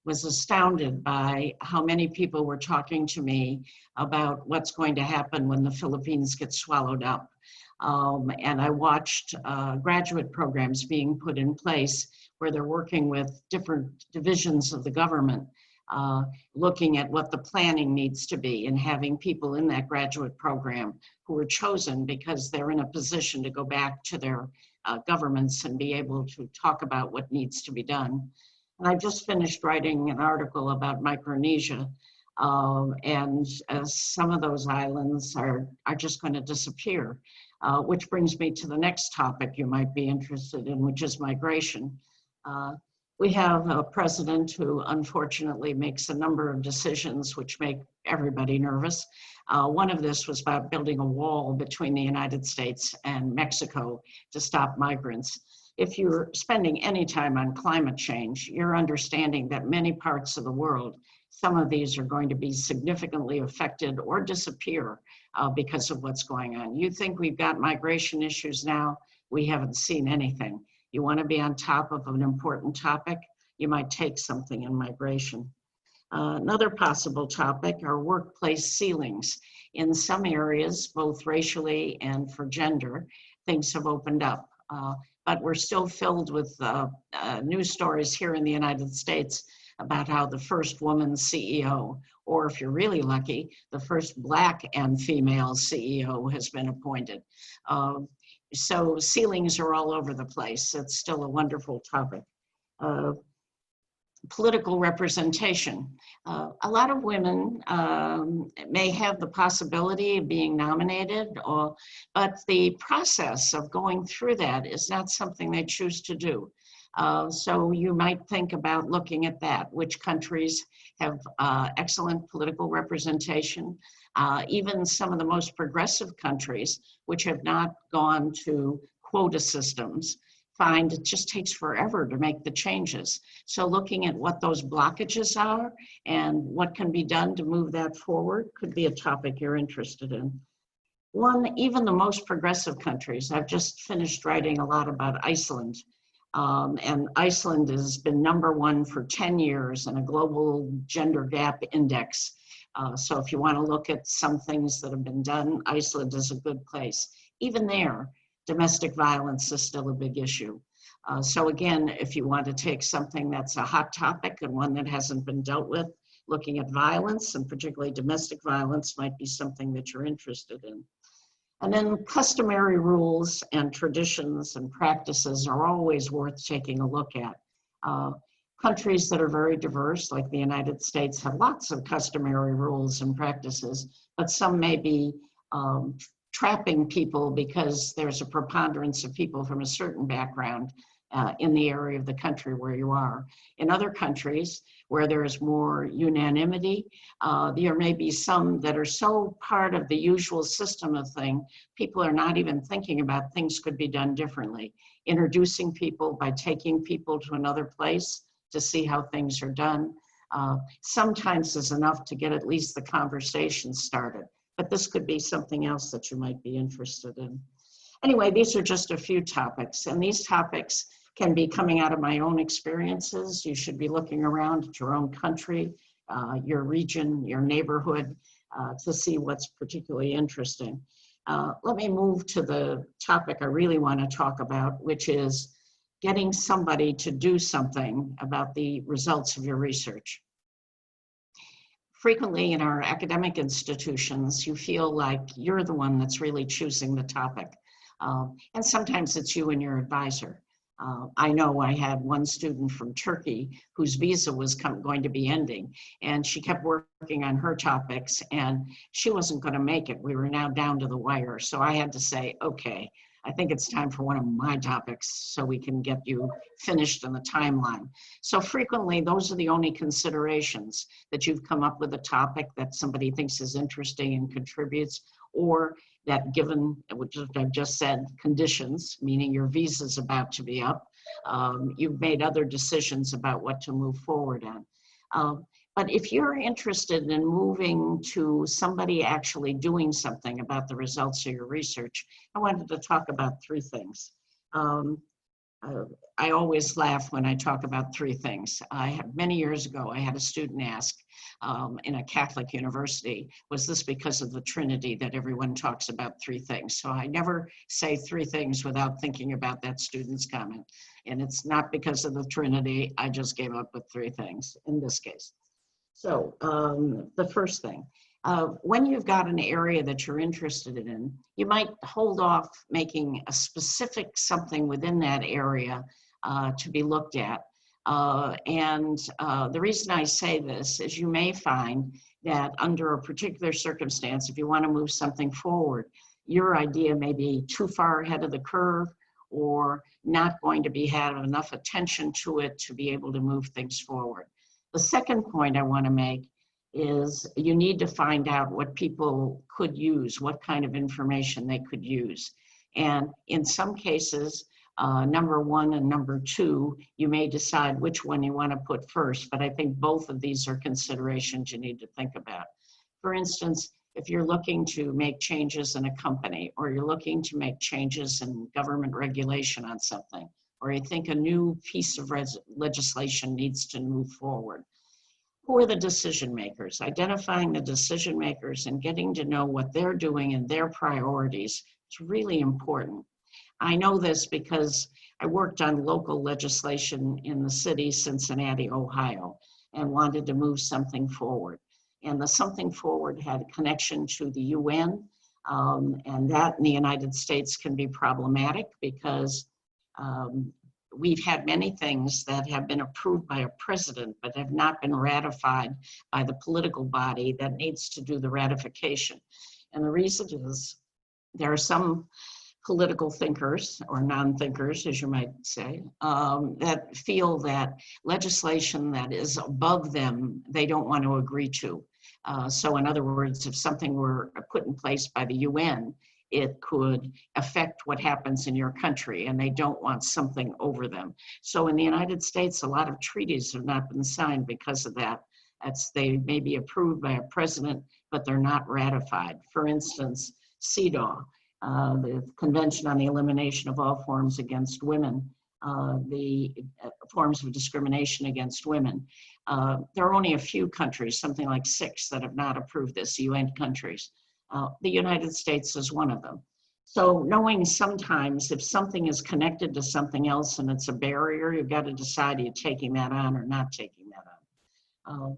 was astounded by how many people were talking to me about what's going to happen when the Philippines get swallowed up. And I watched graduate programs being put in place where they're working with different divisions of the government, looking at what the planning needs to be and having people in that graduate program who are chosen because they're in a position to go back to their governments and be able to talk about what needs to be done. And I just finished writing an article about Micronesia, and some of those islands are just going to disappear, which brings me to the next topic you might be interested in, which is migration. We have a president who unfortunately makes a number of decisions which make everybody nervous. One of this was about building a wall between the United States and Mexico to stop migrants. If you're spending any time on climate change, you're understanding that many parts of the world, some of these are going to be significantly affected or disappear because of what's going on. You think we've got migration issues now? We haven't seen anything. You want to be on top of an important topic, you might take something in migration. Another possible topic are workplace ceilings. In some areas, both racially and for gender, things have opened up. But we're still filled with news stories here in the United States about how the first woman CEO, or if you're really lucky, the first Black and female CEO has been appointed. So ceilings are all over the place. It's still a wonderful topic. Political representation. A lot of women may have the possibility of being nominated, but the process of going through that is not something they choose to do. So you might think about looking at that. Which countries have excellent political representation? Even some of the most progressive countries, which have not gone to quota systems, find it just takes forever to make the changes. So looking at what those blockages are and what can be done to move that forward could be a topic you're interested in. Even the most progressive countries, I've just finished writing a lot about Iceland. And Iceland has been #1 for 10 years in a global gender gap index. So if you want to look at some things that have been done, Iceland is a good place. Even there, domestic violence is still a big issue. So again, if you want to take something that's a hot topic and one that hasn't been dealt with, looking at violence, and particularly domestic violence, might be something that you're interested in. And then customary rules and traditions and practices are always worth taking a look at. Countries that are very diverse, like the United States, have lots of customary rules and practices, but some may be trapping people because there's a preponderance of people from a certain background in the area of the country where you are. In other countries where there is more unanimity, there may be some that are so part of the usual system of thing, people are not even thinking about things could be done differently. Introducing people by taking people to another place to see how things are done sometimes is enough to get at least the conversation started. But this could be something else that you might be interested in. Anyway, these are just a few topics, and these topics can be coming out of my own experiences. You should be looking around at your own country, your region, your neighborhood, to see what's particularly interesting. Let me move to the topic I really want to talk about, which is getting somebody to do something about the results of your research. Frequently in our academic institutions, you feel like you're the one that's really choosing the topic. And sometimes it's you and your advisor. I know I had one student from Turkey whose visa was going to be ending, and she kept working on her topics, and she wasn't going to make it. We were now down to the wire. So I had to say, okay, I think it's time for one of my topics so we can get you finished in the timeline. So frequently, those are the only considerations, that you've come up with a topic that somebody thinks is interesting and contributes, or that given, which I've just said, conditions, meaning your visa's about to be up, you've made other decisions about what to move forward on. But if you're interested in moving to somebody actually doing something about the results of your research, I wanted to talk about 3 things. I always laugh when I talk about 3 things. Many years ago, I had a student ask in a Catholic university, was this because of the Trinity that everyone talks about 3 things? So I never say 3 things without thinking about that student's comment. And it's not because of the Trinity, I just came up with 3 things in this case. So the first thing, when you've got an area that you're interested in, you might hold off making a specific something within that area to be looked at. The reason I say this is you may find that under a particular circumstance, if you want to move something forward, your idea may be too far ahead of the curve or not going to have enough attention to it to be able to move things forward. The second point I want to make is you need to find out what people could use, what kind of information they could use. And in some cases, number 1 and number 2, you may decide which one you want to put first, but I think both of these are considerations you need to think about. For instance, if you're looking to make changes in a company, or you're looking to make changes in government regulation on something, or you think a new piece of legislation needs to move forward. Who are the decision makers? Identifying the decision makers and getting to know what they're doing and their priorities is really important. I know this because I worked on local legislation in the city, Cincinnati, Ohio, and wanted to move something forward. And the something forward had a connection to the UN, and that in the United States can be problematic because we've had many things that have been approved by a president but have not been ratified by the political body that needs to do the ratification. And the reason is there are some political thinkers, or non-thinkers, as you might say, that feel that legislation that is above them, they don't want to agree to. So in other words, if something were put in place by the UN, it could affect what happens in your country, and they don't want something over them. So in the United States, a lot of treaties have not been signed because of that. They may be approved by a president, but they're not ratified. For instance, CEDAW, the Convention on the Elimination of All Forms Against Women, the forms of discrimination against women. There are only a few countries, something like 6, that have not approved this, UN countries. The United States is one of them. So knowing sometimes if something is connected to something else and it's a barrier, you've got to decide, are you taking that on or not taking that on?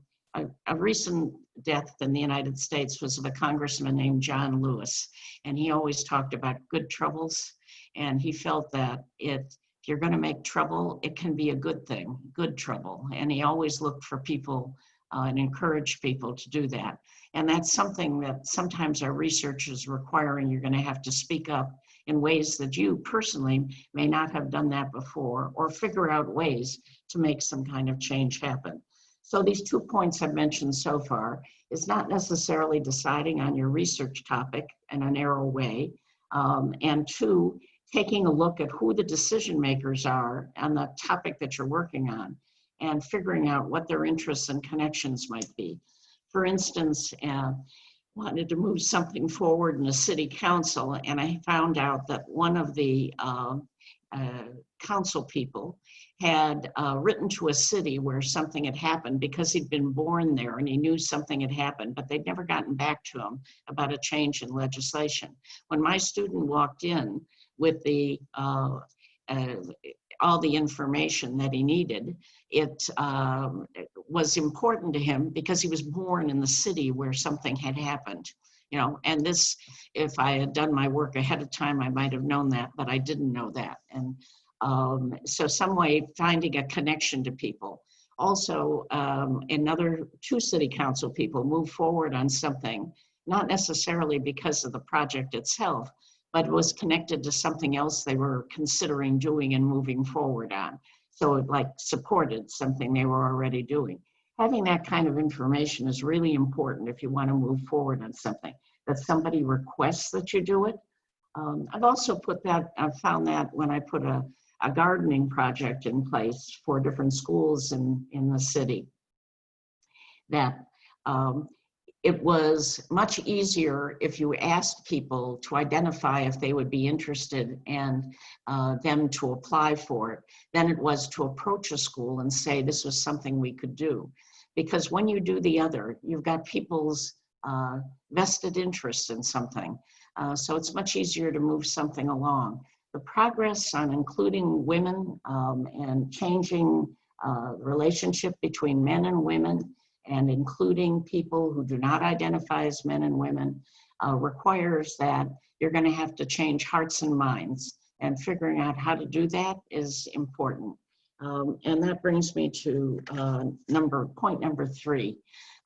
A recent death in the United States was of a congressman named John Lewis, and he always talked about good troubles, and he felt that if you're going to make trouble, it can be a good thing, good trouble, and he always looked for people and encouraged people to do that. And that's something that sometimes our research is requiring. You're going to have to speak up in ways that you personally may not have done that before, or figure out ways to make some kind of change happen. So these 2 points I've mentioned so far is not necessarily deciding on your research topic in a narrow way, and 2, taking a look at who the decision makers are on the topic that you're working on and figuring out what their interests and connections might be. For instance, wanted to move something forward in a city council, and I found out that one of the council people had written to a city where something had happened because he'd been born there and he knew something had happened, but they'd never gotten back to him about a change in legislation. When my student walked in with the all the information that he needed, it was important to him because he was born in the city where something had happened. You know, and this, if I had done my work ahead of time, I might have known that, but I didn't know that. And so some way finding a connection to people. Also, another 2 city council people moved forward on something, not necessarily because of the project itself, but it was connected to something else they were considering doing and moving forward on. So it like supported something they were already doing. Having that kind of information is really important if you want to move forward on something, that somebody requests that you do it. I've also put that, I've found that when I put a gardening project in place for different schools in the city, that it was much easier if you asked people to identify if they would be interested and them to apply for it than it was to approach a school and say this was something we could do. Because when you do the other, you've got people's vested interest in something. So it's much easier to move something along. The progress on including women and changing relationship between men and women and including people who do not identify as men and women requires that you're going to have to change hearts and minds, and figuring out how to do that is important. And that brings me to point number 3.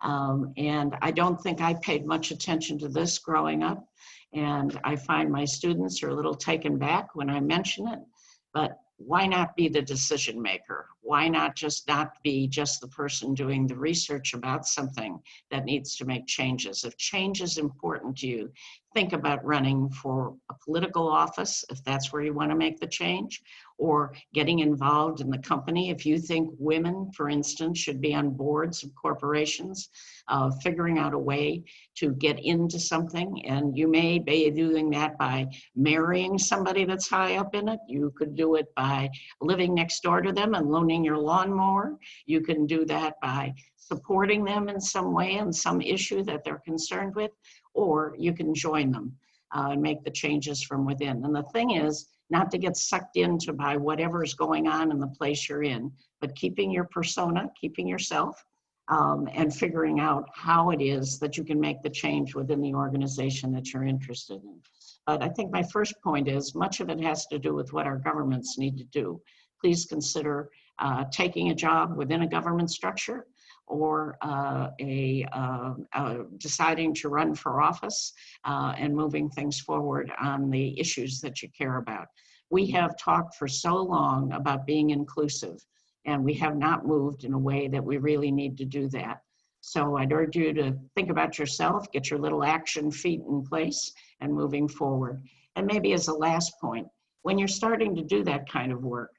And I don't think I paid much attention to this growing up, and I find my students are a little taken back when I mention it, but why not be the decision maker? Why not be just the person doing the research about something that needs to make changes? If change is important to you, think about running for a political office, if that's where you want to make the change, or getting involved in the company. If you think women, for instance, should be on boards of corporations, figuring out a way to get into something, and you may be doing that by marrying somebody that's high up in it. You could do it by living next door to them and loaning your lawnmower. You can do that by supporting them in some way on some issue that they're concerned with, or you can join them and make the changes from within. And the thing is not to get sucked into by whatever's going on in the place you're in, but keeping your persona, keeping yourself, and figuring out how it is that you can make the change within the organization that you're interested in. But I think my first point is much of it has to do with what our governments need to do. Please consider taking a job within a government structure, or deciding to run for office and moving things forward on the issues that you care about. We have talked for so long about being inclusive, and we have not moved in a way that we really need to do that. So I'd urge you to think about yourself, get your little action feet in place, and moving forward. And maybe as a last point, when you're starting to do that kind of work,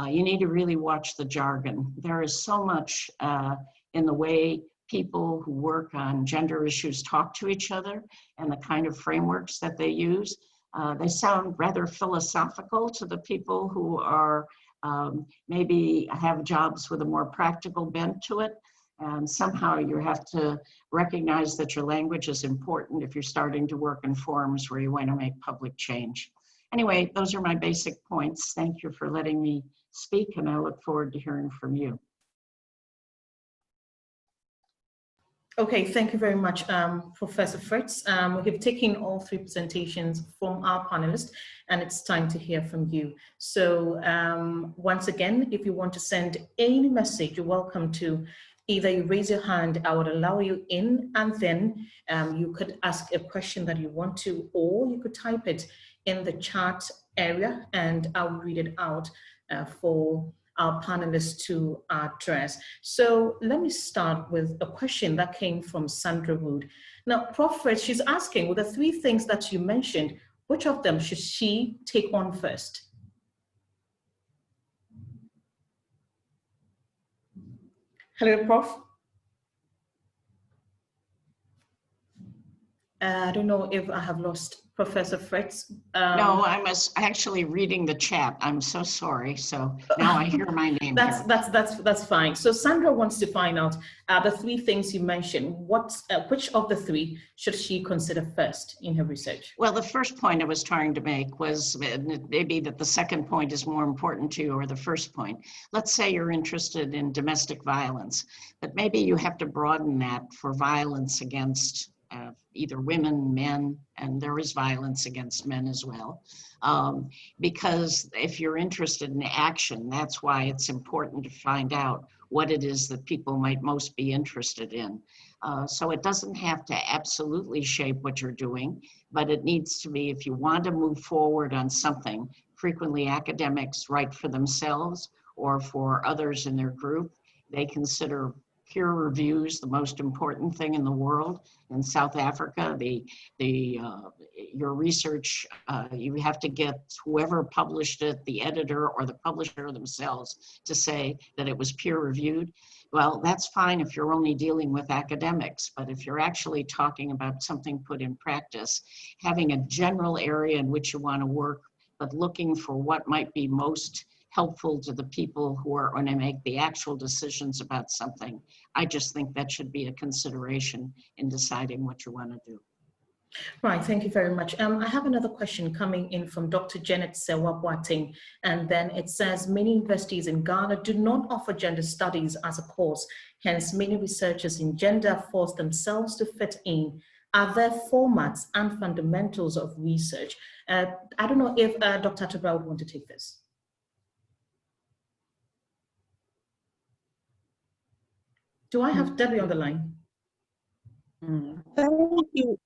you need to really watch the jargon. There is so much in the way people who work on gender issues talk to each other and the kind of frameworks that they use. They sound rather philosophical to the people who are maybe have jobs with a more practical bent to it. And somehow you have to recognize that your language is important if you're starting to work in forums where you want to make public change. Anyway, those are my basic points. Thank you for letting me speak, and I look forward to hearing from you. Okay, thank you very much, Professor Fritz. We have taken all three presentations from our panelists, and it's time to hear from you. So once again, if you want to send any message, you're welcome to either you raise your hand, I would allow you in, and then you could ask a question that you want to, or you could type it in the chat area, and I'll read it out for our panelists to address. So let me start with a question that came from Sandra Wood. Now, Prof. Fritz, she's asking, with the three things that you mentioned, which of them should she take on first? Hello, Prof. I don't know if I have lost Professor Fritz. No, I was actually reading the chat. I'm so sorry. So now I hear my name here. That's fine. So Sandra wants to find out the three things you mentioned. Which of the three should she consider first in her research? Well, the first point I was trying to make was maybe that the second point is more important to you, or the first point. Let's say you're interested in domestic violence, but maybe you have to broaden that for violence against either women, men, and there is violence against men as well. Because if you're interested in action, that's why it's important to find out what it is that people might most be interested in. So it doesn't have to absolutely shape what you're doing, but it needs to be, if you want to move forward on something, frequently academics write for themselves or for others in their group. They consider peer reviews the most important thing in the world. In South Africa, your research, you have to get whoever published it, the editor or the publisher themselves, to say that it was peer reviewed. Well, that's fine if you're only dealing with academics, but if you're actually talking about something put in practice, having a general area in which you want to work, but looking for what might be most helpful to the people who are going to make the actual decisions about something. I just think that should be a consideration in deciding what you want to do. Right, thank you very much. I have another question coming in from Dr. Janet Sewa-Boateng, and then it says, many universities in Ghana do not offer gender studies as a course, hence many researchers in gender force themselves to fit in. Are there formats and fundamentals of research? I don't know if Dr. Atubra would want to take this. Do I have Debbie on the line? Thank you.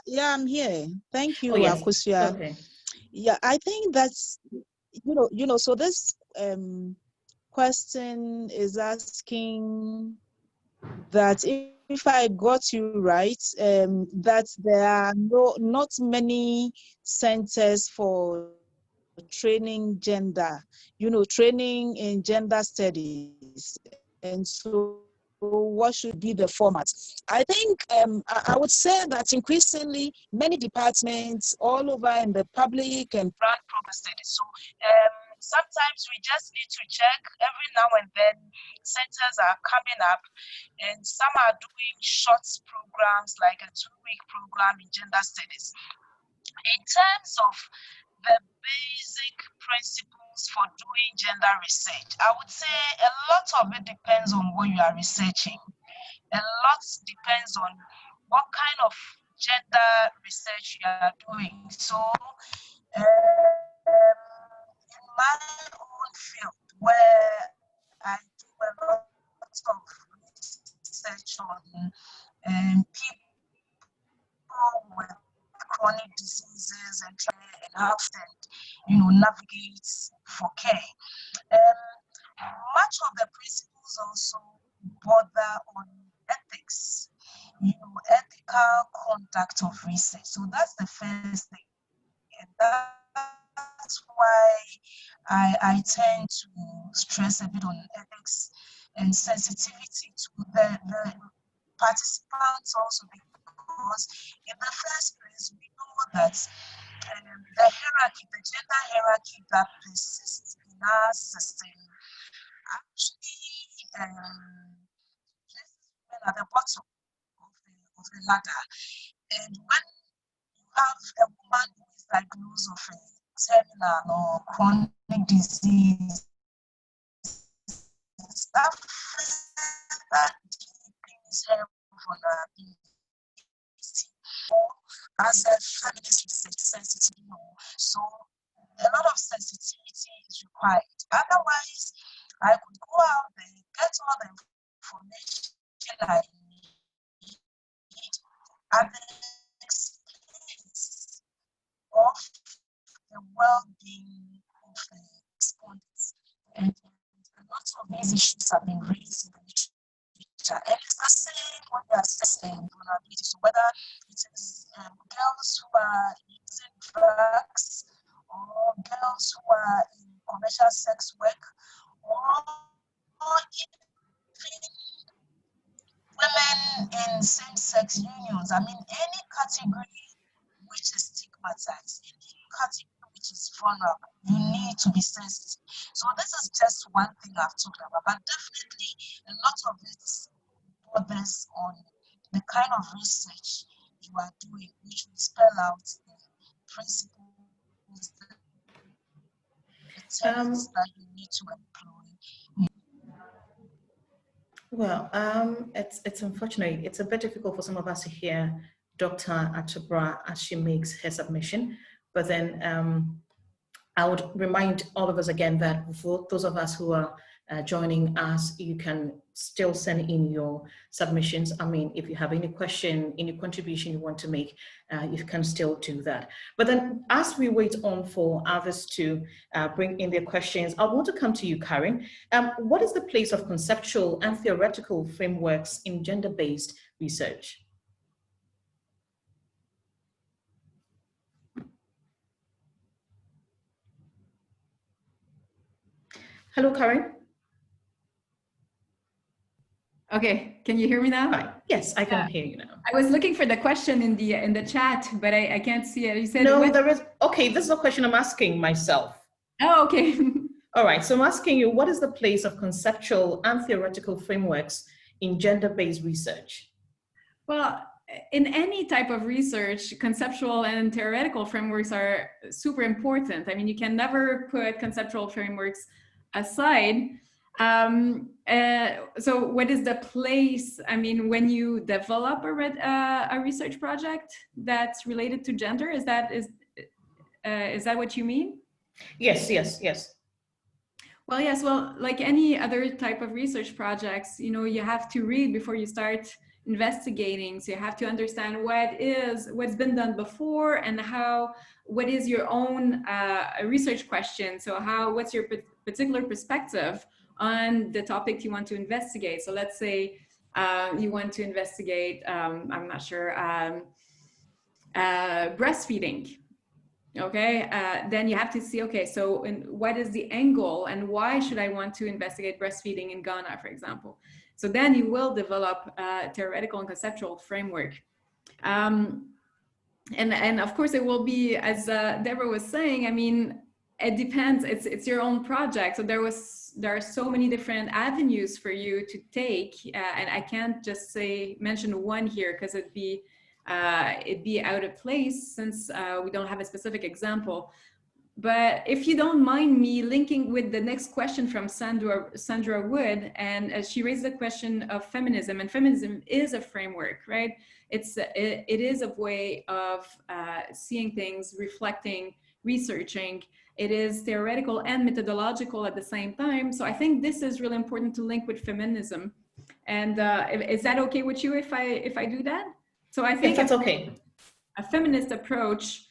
Yeah, I'm here. Thank you, Oh, yes. Akosia. Okay. Yeah, I think that's, so this question is asking that if I got you right, that there are not many centers for training training in gender studies. And so what should be the format? I think I would say that increasingly many departments all over in the public and private program studies. So sometimes we just need to check every now and then. Centers are coming up, and some are doing short programs like a 2-week program in gender studies. In terms of the basic principles for doing gender research, I would say a lot of it depends on what you are researching. A lot depends on what kind of gender research you are doing. So in my own field, where I do a lot of research on people with chronic diseases and how to navigate for care. Much of the principles also border on ethics, ethical conduct of research. So that's the first thing. And that's why I tend to stress a bit on ethics and sensitivity to the participants also, because in the first place, we know that the hierarchy, the gender hierarchy that persists in in our system actually places women at the bottom of the ladder. And when you have a woman who is diagnosed of a terminal or chronic disease, that deepens her vulnerability. As a feminist research sensitive, so a lot of sensitivity is required. Otherwise, I could go out there, get all the information I need at the expense of the well-being of the respondents. And a lot of these issues have been raised in the literature. And it's the same when they are assessing vulnerability. So whether it is girls who are using drugs, or girls who are in commercial sex work, or even women in same-sex unions. I mean, any category which is stigmatized, any category which is vulnerable, you need to be sensitive. So this is just one thing I've talked about, but definitely a lot of it borders on the kind of research you are doing, which will spell out the principles, the terms that you need to employ. Well, it's unfortunate. It's a bit difficult for some of us to hear Dr. Atubra as she makes her submission, but then I would remind all of us again that for those of us who are joining us, you can still send in your submissions. I mean, if you have any question, any contribution you want to make, you can still do that. But then as we wait on for others to bring in their questions, I want to come to you, Karen. What is the place of conceptual and theoretical frameworks in gender-based research? Hello, Karen. Okay, can you hear me now? Hi. Yes, I can hear you now. I was looking for the question in the chat, but I can't see it. You said no, there is. Okay, this is a question I'm asking myself. Oh, okay. All right, so I'm asking you, what is the place of conceptual and theoretical frameworks in gender-based research? Well, in any type of research, conceptual and theoretical frameworks are super important. I mean, you can never put conceptual frameworks aside. So what is the place, I mean, when you develop a research project that's related to gender, is that what you mean? Yes, yes, yes. Well, yes, well, like any other type of research projects, you know, you have to read before you start investigating. So you have to understand what's been done before and what is your own research question. So what's your particular perspective on the topic you want to investigate. So let's say you want to investigate, I'm not sure, breastfeeding. Okay, then you have to see, okay, so what is the angle and why should I want to investigate breastfeeding in Ghana, for example? So then you will develop a theoretical and conceptual framework. And of course it will be, as Deborah was saying, I mean, it depends, it's your own project. So there are so many different avenues for you to take, and I can't just mention one here because it'd be out of place since we don't have a specific example. But if you don't mind me linking with the next question from Sandra Wood, and she raised the question of feminism, and feminism is a framework, right? It is a way of seeing things, reflecting, researching. It is theoretical and methodological at the same time. So I think this is really important to link with feminism. And is that okay with you if I do that? So I think that's okay. A feminist approach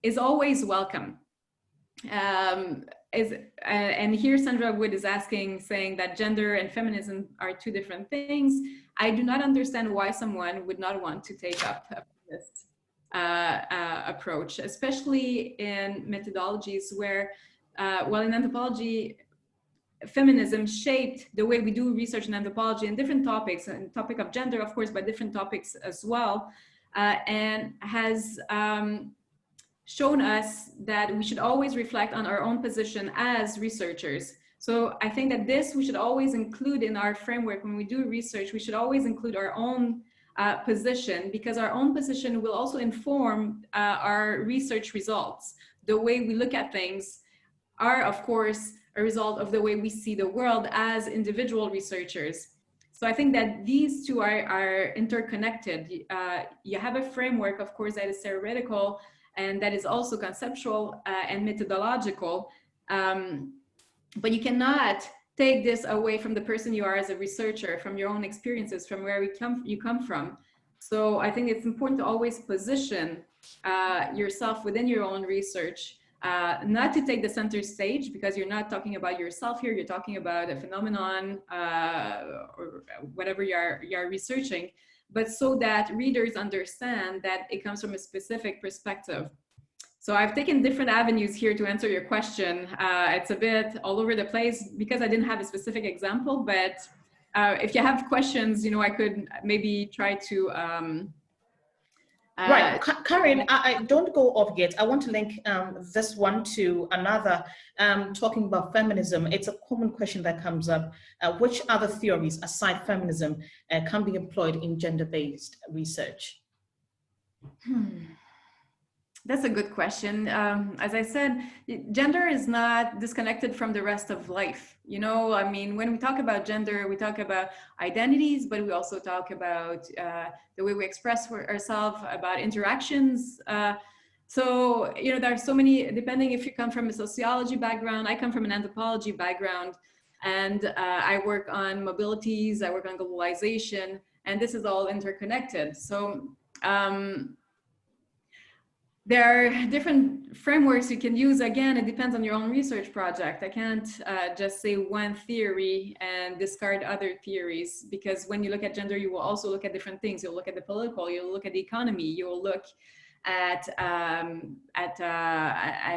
is always welcome. And here Sandra Wood is saying that gender and feminism are two different things. I do not understand why someone would not want to take up a feminist approach, especially in methodologies where, well, in anthropology, feminism shaped the way we do research in anthropology in different topics, and topic of gender, of course, but different topics as well, and has shown us that we should always reflect on our own position as researchers. So I think that this we should always include in our framework. When we do research, we should always include our own position, because our own position will also inform our research results. The way we look at things are, of course, a result of the way we see the world as individual researchers. So I think that these two are interconnected. You have a framework, of course, that is theoretical and that is also conceptual and methodological. But you cannot take this away from the person you are as a researcher, from your own experiences, from where you come from. So I think it's important to always position yourself within your own research, not to take the center stage, because you're not talking about yourself here, you're talking about a phenomenon or whatever you're researching, but so that readers understand that it comes from a specific perspective. So I've taken different avenues here to answer your question. It's a bit all over the place because I didn't have a specific example, but if you have questions, you know, I could maybe try to... Right, Karen, I don't go off yet. I want to link this one to another, talking about feminism. It's a common question that comes up. Which other theories aside feminism can be employed in gender-based research? That's a good question. As I said, gender is not disconnected from the rest of life. You know, I mean, when we talk about gender, we talk about identities, but we also talk about the way we express ourselves, about interactions. So, you know, there are so many, depending if you come from a sociology background, I come from an anthropology background, and I work on mobilities, I work on globalization, and this is all interconnected. So, there are different frameworks you can use. Again, it depends on your own research project. I can't just say one theory and discard other theories, because when you look at gender, you will also look at different things. You'll look at the political, you'll look at the economy, you'll look at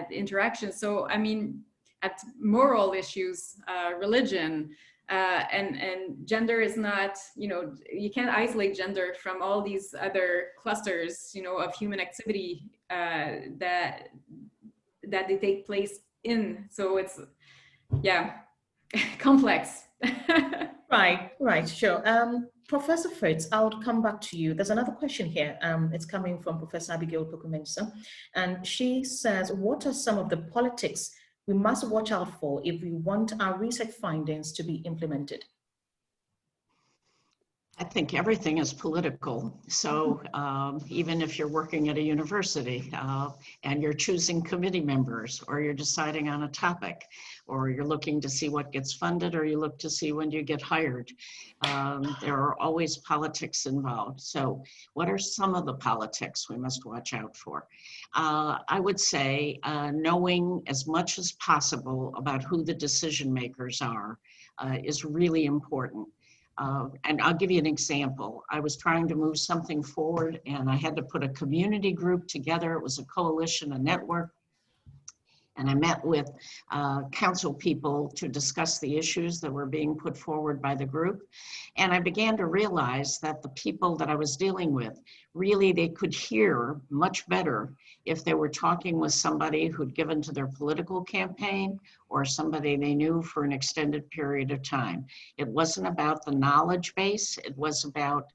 interactions. So, I mean, at moral issues, religion, and gender is not, you know, you can't isolate gender from all these other clusters, you know, of human activity that they take place in. So it's, yeah, complex. Right, sure. Professor Fritz, I'll come back to you. There's another question here. It's coming from Professor Abigail Pokumensa, and she says, what are some of the politics we must watch out for if we want our research findings to be implemented? I think everything is political. So even if you're working at a university and you're choosing committee members, or you're deciding on a topic, or you're looking to see what gets funded, or you look to see when you get hired, there are always politics involved. So what are some of the politics we must watch out for? I would say knowing as much as possible about who the decision makers are is really important. And I'll give you an example. I was trying to move something forward, and I had to put a community group together. It was a coalition, a network. And I met with council people to discuss the issues that were being put forward by the group. And I began to realize that the people that I was dealing with, really they could hear much better if they were talking with somebody who'd given to their political campaign or somebody they knew for an extended period of time. It wasn't about the knowledge base, it was about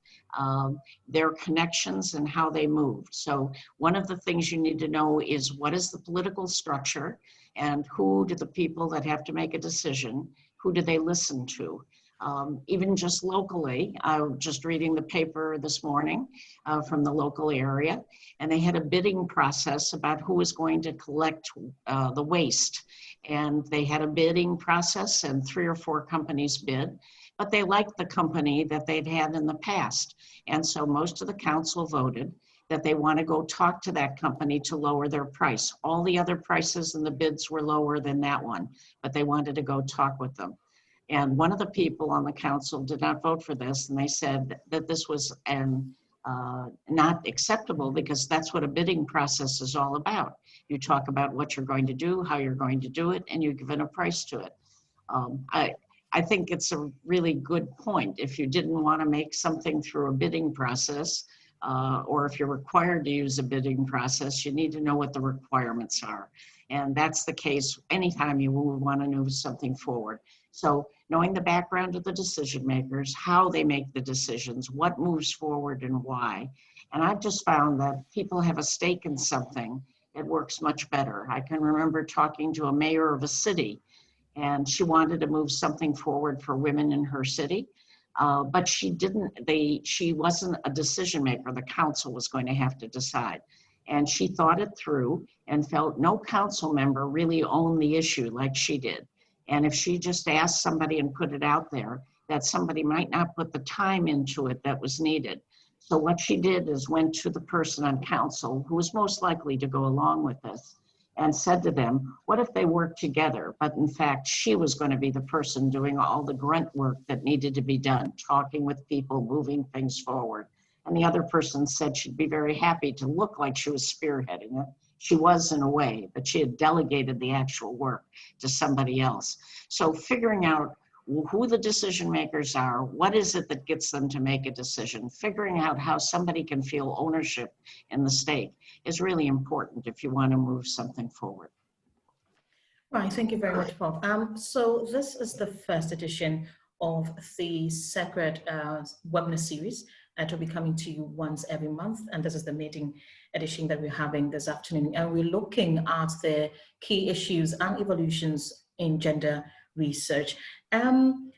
their connections and how they moved. So one of the things you need to know is, what is the political structure, and who do the people that have to make a decision, who do they listen to? Even just locally, I was just reading the paper this morning from the local area, and they had a bidding process about who was going to collect the waste. And they had a bidding process, and 3 or 4 companies bid, but they liked the company that they'd had in the past. And so most of the council voted that they want to go talk to that company to lower their price. All the other prices in the bids were lower than that one, but they wanted to go talk with them. And one of the people on the council did not vote for this, and they said that this was not acceptable, because that's what a bidding process is all about. You talk about what you're going to do, how you're going to do it, and you're given a price to it. I think it's a really good point. If you didn't want to make something through a bidding process, or if you're required to use a bidding process, you need to know what the requirements are. And that's the case anytime you want to move something forward. So knowing the background of the decision makers, how they make the decisions, what moves forward and why. And I've just found that people have a stake in something, it works much better. I can remember talking to a mayor of a city, and she wanted to move something forward for women in her city. But she wasn't a decision maker. The council was going to have to decide. And she thought it through and felt no council member really owned the issue like she did. And if she just asked somebody and put it out there, that somebody might not put the time into it that was needed. So what she did is went to the person on council who was most likely to go along with this and said to them, what if they worked together? But in fact, she was going to be the person doing all the grunt work that needed to be done, talking with people, moving things forward. And the other person said she'd be very happy to look like she was spearheading it. She was in a way, but she had delegated the actual work to somebody else. So figuring out who the decision makers are, what is it that gets them to make a decision, figuring out how somebody can feel ownership in the stake is really important if you want to move something forward. Right, thank you very much, Bob. So this is the first edition of the CEGRAD webinar series that will be coming to you once every month, and this is the maiden edition that we're having this afternoon, and we're looking at the key issues and evolutions in gender research.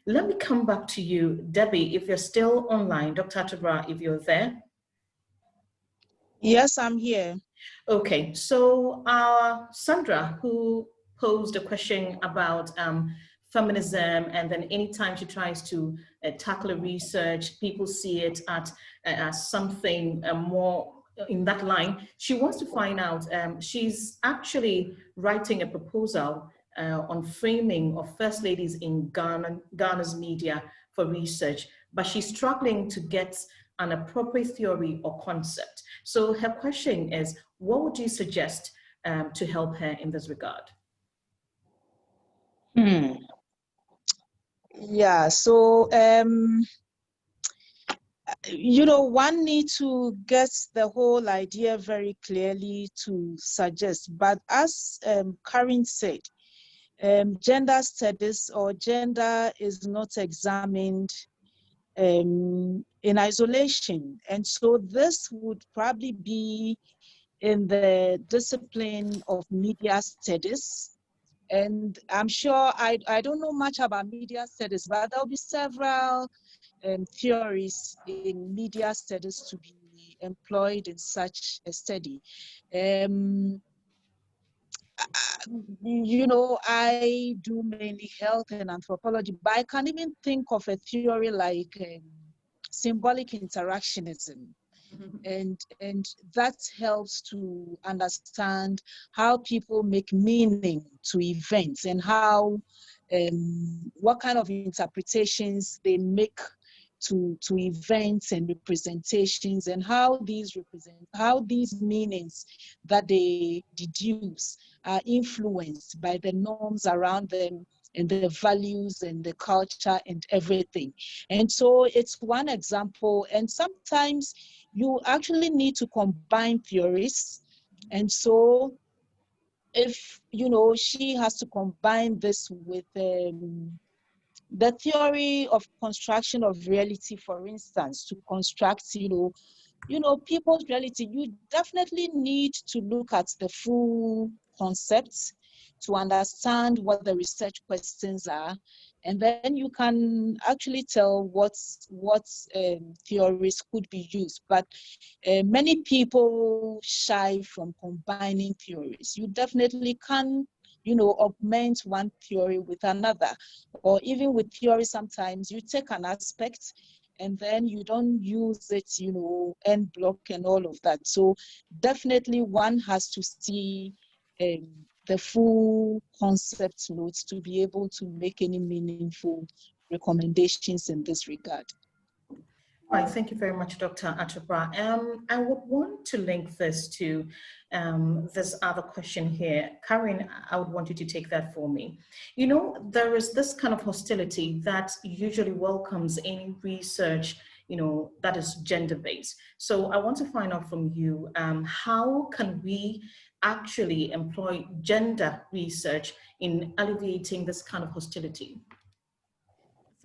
Let me come back to you, Debbie, if you're still online. Dr. Atubra, if you're there. Yes, I'm here. Okay, so Sandra, who posed a question about feminism, and then anytime she tries to tackle a research, people see it as something more in that line. She wants to find out, she's actually writing a proposal on framing of first ladies in Ghana's media for research, but she's struggling to get an appropriate theory or concept. So her question is, what would you suggest to help her in this regard? Yeah, so you know, one need to get the whole idea very clearly to suggest. But as Karen said, gender studies or gender is not examined in isolation. And so this would probably be in the discipline of media studies. And I'm sure, I don't know much about media studies, but there'll be several theories in media studies to be employed in such a study. You know, I do mainly health and anthropology, but I can even think of a theory like symbolic interactionism. And that helps to understand how people make meaning to events and how what kind of interpretations they make to events and representations, and how these meanings that they deduce are influenced by the norms around them and the values and the culture and everything. And so it's one example, and sometimes you actually need to combine theories. And so if, you know, she has to combine this with the theory of construction of reality, for instance, to construct, you know, people's reality, you definitely need to look at the full concepts to understand what the research questions are. And then you can actually tell what theories could be used. But many people shy from combining theories. You definitely can, you know, augment one theory with another, or even with theory, sometimes you take an aspect and then you don't use it, you know, end block and all of that. So definitely one has to see the full concept notes to be able to make any meaningful recommendations in this regard. Right, thank you very much, Dr. Atubra. I would want to link this to this other question here. Karen, I would want you to take that for me. You know, there is this kind of hostility that usually welcomes any research that is gender-based. So I want to find out from you, how can we actually employ gender research in alleviating this kind of hostility?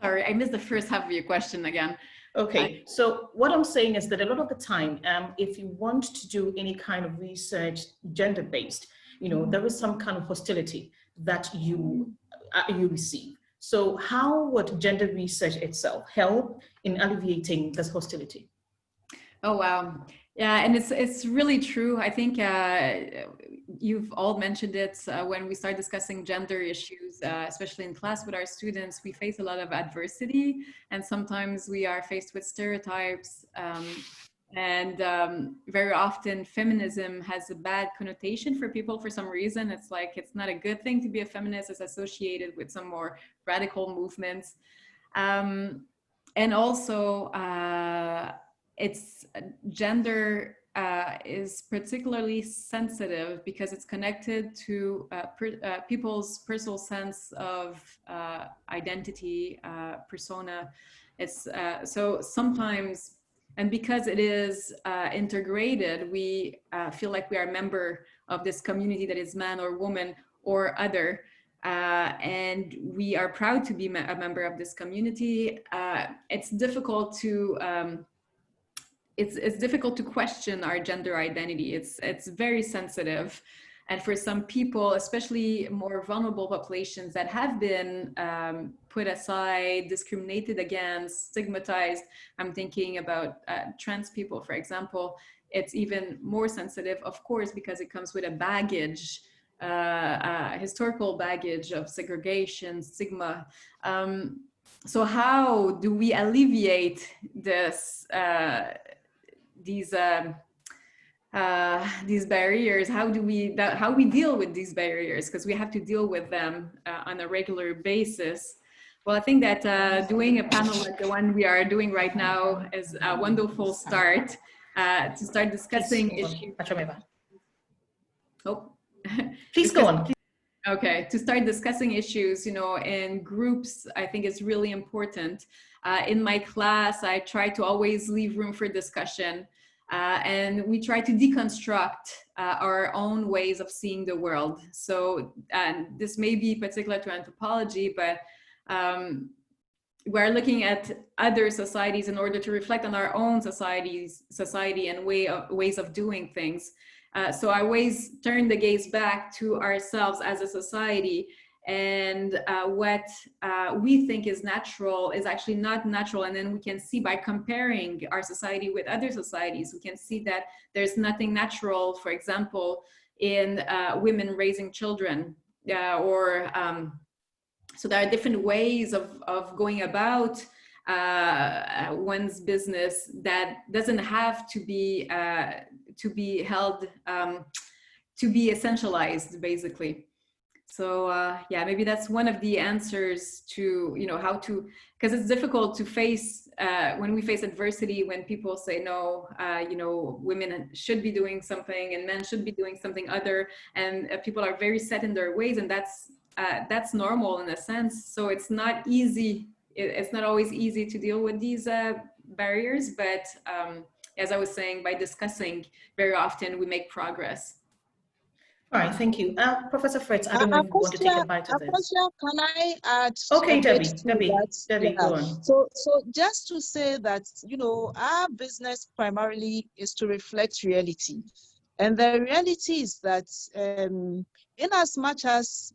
Sorry, I missed the first half of your question again. Okay, so what I'm saying is that a lot of the time, if you want to do any kind of research gender-based, there is some kind of hostility that you receive. So how would gender research itself help in alleviating this hostility? Oh, wow. Yeah, and it's really true. I think you've all mentioned it when we start discussing gender issues, especially in class with our students. We face a lot of adversity, and sometimes we are faced with stereotypes. And very often feminism has a bad connotation for people for some reason. It's like, it's not a good thing to be a feminist. It's associated with some more radical movements. And also, it's gender is particularly sensitive because it's connected to people's personal sense of identity, persona. It's so sometimes, and because it is integrated, we feel like we are a member of this community that is man or woman or other. And we are proud to be a member of this community. It's difficult to it's difficult to question our gender identity. It's very sensitive, and for some people, especially more vulnerable populations that have been put aside, discriminated against, stigmatized. I'm thinking about trans people, for example. It's even more sensitive, of course, because it comes with a baggage. Historical baggage of segregation, stigma. So how do we alleviate this, these barriers? How we deal with these barriers? Because we have to deal with them on a regular basis. Well, I think that doing a panel like the one we are doing right now is a wonderful start to start discussing issues. Oh. Please go on. Okay, to start discussing issues, in groups, I think it's really important. In my class, I try to always leave room for discussion, and we try to deconstruct our own ways of seeing the world. So this may be particular to anthropology, but we're looking at other societies in order to reflect on our own society and ways of doing things. So I always turn the gaze back to ourselves as a society, and what we think is natural is actually not natural. And then we can see, by comparing our society with other societies, we can see that there's nothing natural, for example, in women raising children, so there are different ways of going about one's business that doesn't have to be held, to be essentialized, basically. So yeah, maybe that's one of the answers to, how to, because it's difficult to face, when we face adversity, when people say, no, women should be doing something and men should be doing something other, and people are very set in their ways, and that's normal in a sense. So it's not easy. It's not always easy to deal with these barriers, but as I was saying, by discussing, very often we make progress. All right, thank you. Professor Fritz, I don't know if you want to take a bite of this. Can I add? Okay, Debbie, Yeah. go on. So just to say that, our business primarily is to reflect reality. And the reality is that in as much as,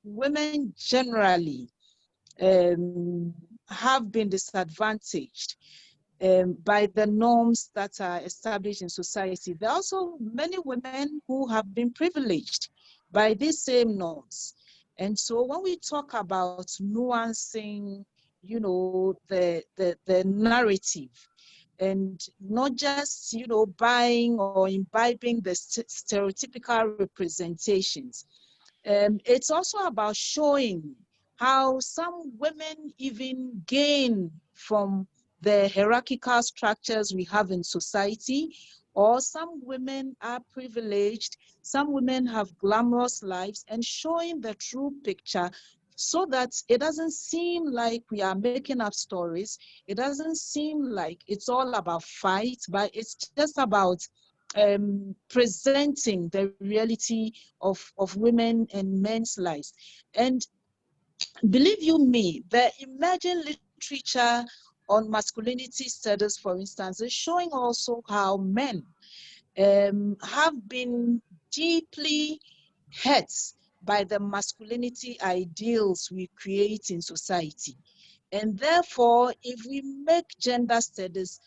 women generally have been disadvantaged by the norms that are established in society, there are also many women who have been privileged by these same norms. And so when we talk about nuancing, the narrative, and not just, buying or imbibing the stereotypical representations, it's also about showing how some women even gain from the hierarchical structures we have in society, or some women are privileged, some women have glamorous lives, and showing the true picture so that it doesn't seem like we are making up stories. It doesn't seem like it's all about fight, but it's just about presenting the reality of women and men's lives. And believe you me, the emerging literature on masculinity studies, for instance, is showing also how men have been deeply hurt by the masculinity ideals we create in society. And therefore, if we make gender studies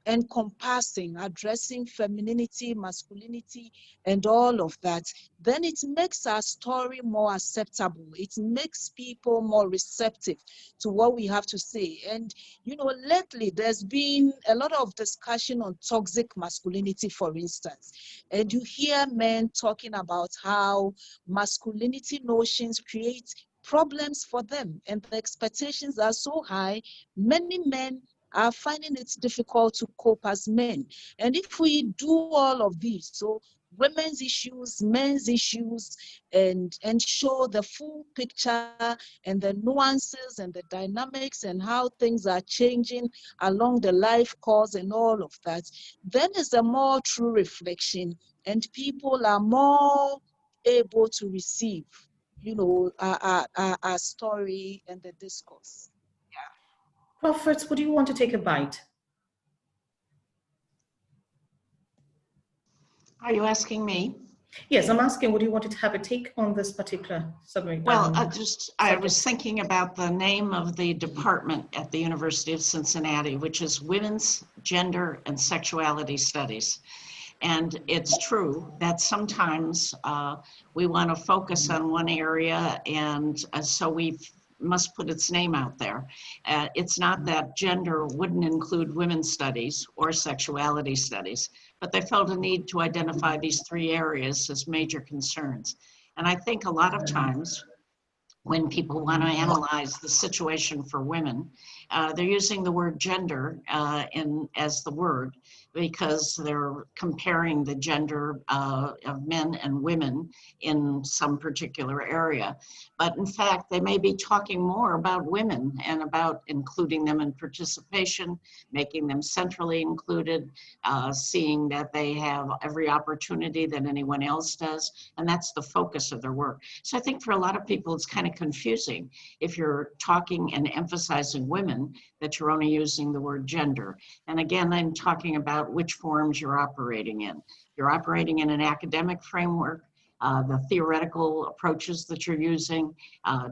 encompassing, addressing femininity, masculinity, and all of that, then it makes our story more acceptable. It makes people more receptive to what we have to say. And, you know, lately there's been a lot of discussion on toxic masculinity, for instance. And you hear men talking about how masculinity notions create problems for them, and the expectations are so high, many men are finding it difficult to cope as men. And if we do all of these, so women's issues, men's issues, and show the full picture and the nuances and the dynamics and how things are changing along the life course and all of that, then it's a more true reflection, and people are more able to receive, you know, our story and the discourse. Prophet, would you want to take a bite? Are you asking me? Yes, I'm asking, would you want to have a take on this particular subject? Well, I was thinking about the name of the department at the University of Cincinnati, which is Women's Gender and Sexuality Studies. And it's true that sometimes we want to focus on one area, and so we must put its name out there. It's not that gender wouldn't include women's studies or sexuality studies, but they felt a need to identify these three areas as major concerns. And I think a lot of times when people want to analyze the situation for women, they're using the word gender as the word, because they're comparing the gender of men and women in some particular area. But in fact, they may be talking more about women and about including them in participation, making them centrally included, seeing that they have every opportunity that anyone else does, and that's the focus of their work. So I think for a lot of people, it's kind of confusing if you're talking and emphasizing women that you're only using the word gender. And again, I'm talking about which forms you're operating in. You're operating in an academic framework, the theoretical approaches that you're using,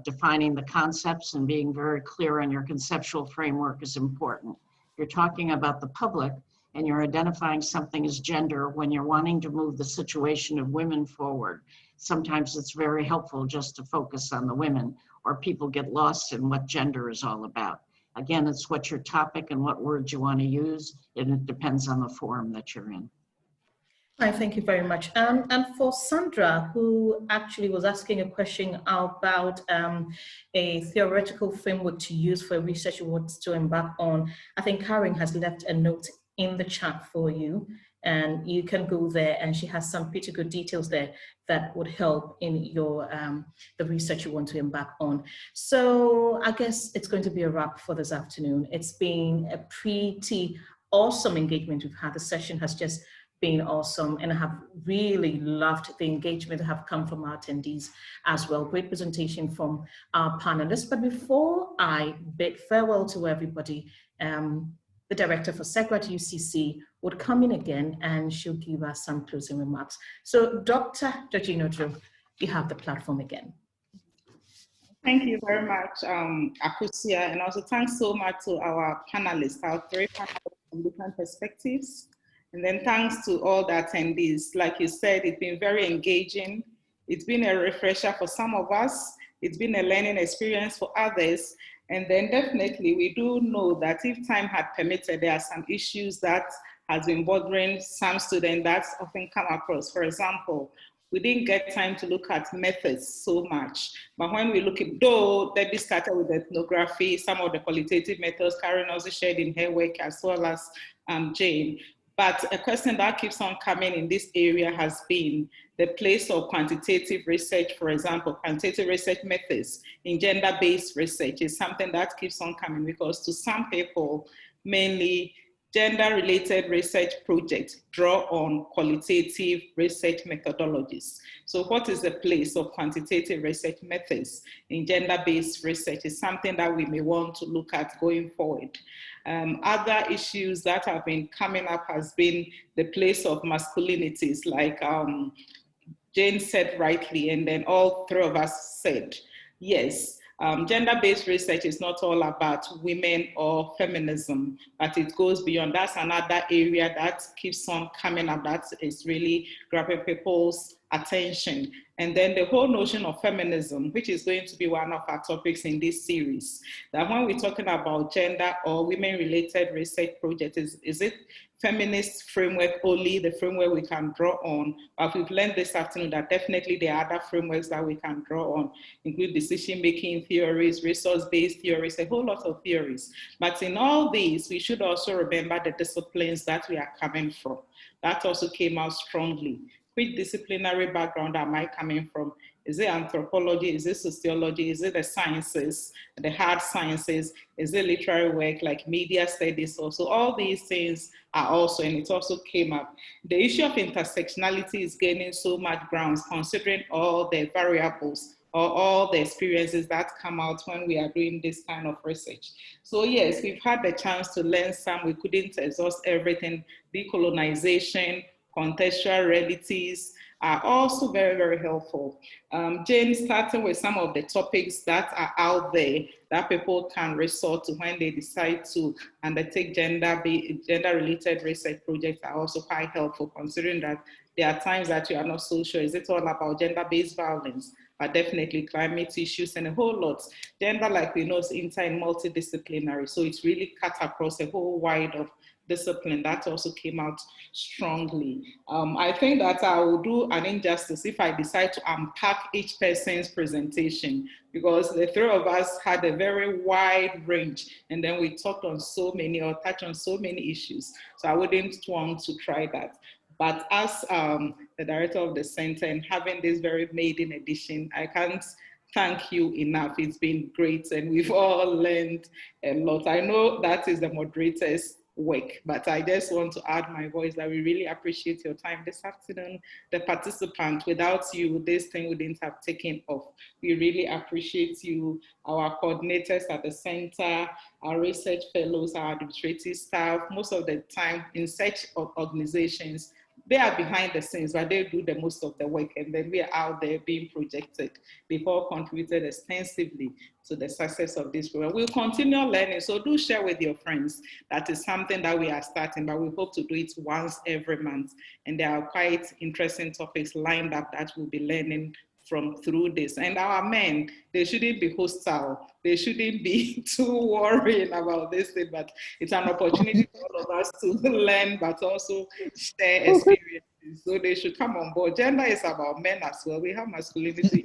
defining the concepts and being very clear on your conceptual framework is important. You're talking about the public and you're identifying something as gender when you're wanting to move the situation of women forward. Sometimes it's very helpful just to focus on the women, or people get lost in what gender is all about. Again, it's what your topic and what words you want to use, and it depends on the forum that you're in. Hi, thank you very much. And for Sandra, who actually was asking a question about a theoretical framework to use for research you want to embark on, I think Karen has left a note in the chat for you, and you can go there, and she has some pretty good details there that would help in your the research you want to embark on. So I guess it's going to be a wrap for this afternoon. It's been a pretty awesome engagement we've had. The session has just been awesome, and I have really loved the engagement that have come from our attendees as well. Great presentation from our panelists. But before I bid farewell to everybody, the director for CEGRAD UCC would come in again and she'll give us some closing remarks. So Dr. Georgina Drew, you have the platform again. Thank you very much, Akusia, and also thanks so much to our panelists, our three panelists from different perspectives. And then thanks to all the attendees. Like you said, it's been very engaging. It's been a refresher for some of us. It's been a learning experience for others. And then definitely we do know that if time had permitted, there are some issues that has been bothering some students that's often come across. For example, we didn't get time to look at methods so much. But when we look at, though Debbie started with ethnography, some of the qualitative methods Karen also shared in her work, as well as Jane. But a question that keeps on coming in this area has been the place of quantitative research, for example, quantitative research methods in gender-based research is something that keeps on coming, because to some people, mainly gender-related research projects draw on qualitative research methodologies. So what is the place of quantitative research methods in gender-based research is something that we may want to look at going forward. Other issues that have been coming up has been the place of masculinities, like Jane said rightly, and then all three of us said, yes, gender-based research is not all about women or feminism, but it goes beyond. That's another area that keeps on coming up that is really grabbing people's attention. And then the whole notion of feminism, which is going to be one of our topics in this series, that when we're talking about gender or women-related research projects, is it feminist framework only, the framework we can draw on? But we've learned this afternoon that definitely there are other frameworks that we can draw on, include decision-making theories, resource-based theories, a whole lot of theories. But in all these, we should also remember the disciplines that we are coming from. That also came out strongly. Which disciplinary background am I coming from? Is it anthropology? Is it sociology? Is it the sciences, the hard sciences? Is it literary work like media studies? Also, all these things are also, and it also came up. The issue of intersectionality is gaining so much ground, considering all the variables or all the experiences that come out when we are doing this kind of research. So yes, we've had the chance to learn some. We couldn't exhaust everything. Decolonization, contextual realities are also very, very helpful. Jane, starting with some of the topics that are out there that people can resort to when they decide to undertake gender-related research projects are also quite helpful, considering that there are times that you are not so sure. Is it all about gender-based violence? But definitely climate issues and a whole lot. Gender, like we know, is inter and multidisciplinary. So it's really cut across a whole wide of discipline. That also came out strongly. I think that I will do an injustice if I decide to unpack each person's presentation, because the three of us had a very wide range, and then we talked on so many or touched on so many issues. So I wouldn't want to try that. But as the director of the center and having this very maiden edition, I can't thank you enough. It's been great, and we've all learned a lot. I know that is the moderator's work, but I just want to add my voice that we really appreciate your time this afternoon. The participants, without you, this thing wouldn't have taken off. We really appreciate you, our coordinators at the center, our research fellows, our administrative staff. Most of the time in such organizations, they are behind the scenes, but they do the most of the work, and then we are out there being projected. They've all contributed extensively to the success of this program. We'll continue learning, so do share with your friends. That is something that we are starting, but we hope to do it once every month. And there are quite interesting topics lined up that we'll be learning from through this. And our men, they shouldn't be hostile. They shouldn't be too worried about this thing, but it's an opportunity for all of us to learn, but also share experiences. So they should come on board. Gender is about men as well. We have masculinity.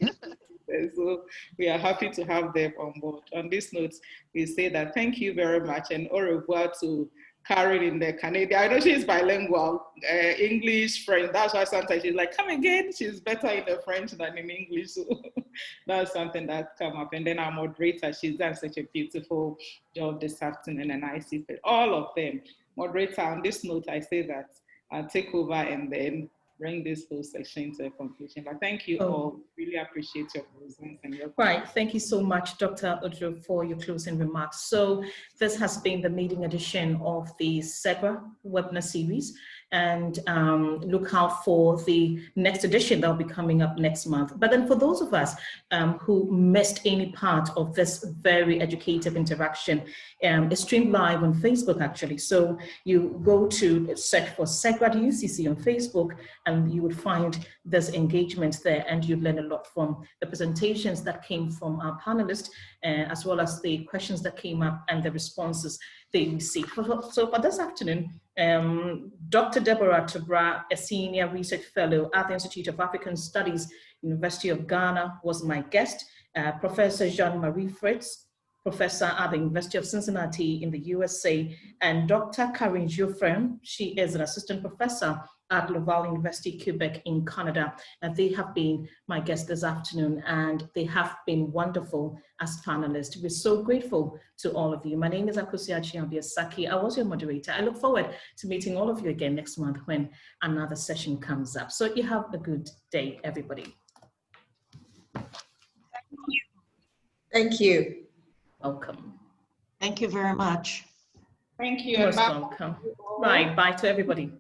So we are happy to have them on board. On this note, we say that thank you very much, and au revoir to Karen in the Canadian. I know she's bilingual, English, French. That's why sometimes she's like, come again. She's better in the French than in English. So that's something that come up. And then our moderator, she's done such a beautiful job this afternoon, and I see all of them. Moderator, on this note, I say that I'll take over and then bring this whole section to a conclusion. But thank you all. Really appreciate your presence and your Right. Thank you so much, Dr. Odro, for your closing remarks. So this has been the maiden edition of the CEGRAD webinar series. And look out for the next edition that will be coming up next month. But then for those of us who missed any part of this very educative interaction, it's streamed live on Facebook actually. So you go to search for CEGRAD UCC on Facebook, and you would find this engagement there, and you'd learn a lot from the presentations that came from our panelists, as well as the questions that came up and the responses they received. So for this afternoon, Dr. Deborah Tobra, a senior research fellow at the Institute of African Studies, University of Ghana, was my guest. Professor Jean-Marie Fritz, professor at the University of Cincinnati in the USA, and Dr. Karin Geoffrin. She is an assistant professor at Laval University, Quebec in Canada. And they have been my guests this afternoon, and they have been wonderful as panelists. We're so grateful to all of you. My name is Akosua Chiambiasaki. I was your moderator. I look forward to meeting all of you again next month when another session comes up. So you have a good day, everybody. Thank you. Welcome. Thank you very much. Thank you. You're most welcome. Right, bye to everybody.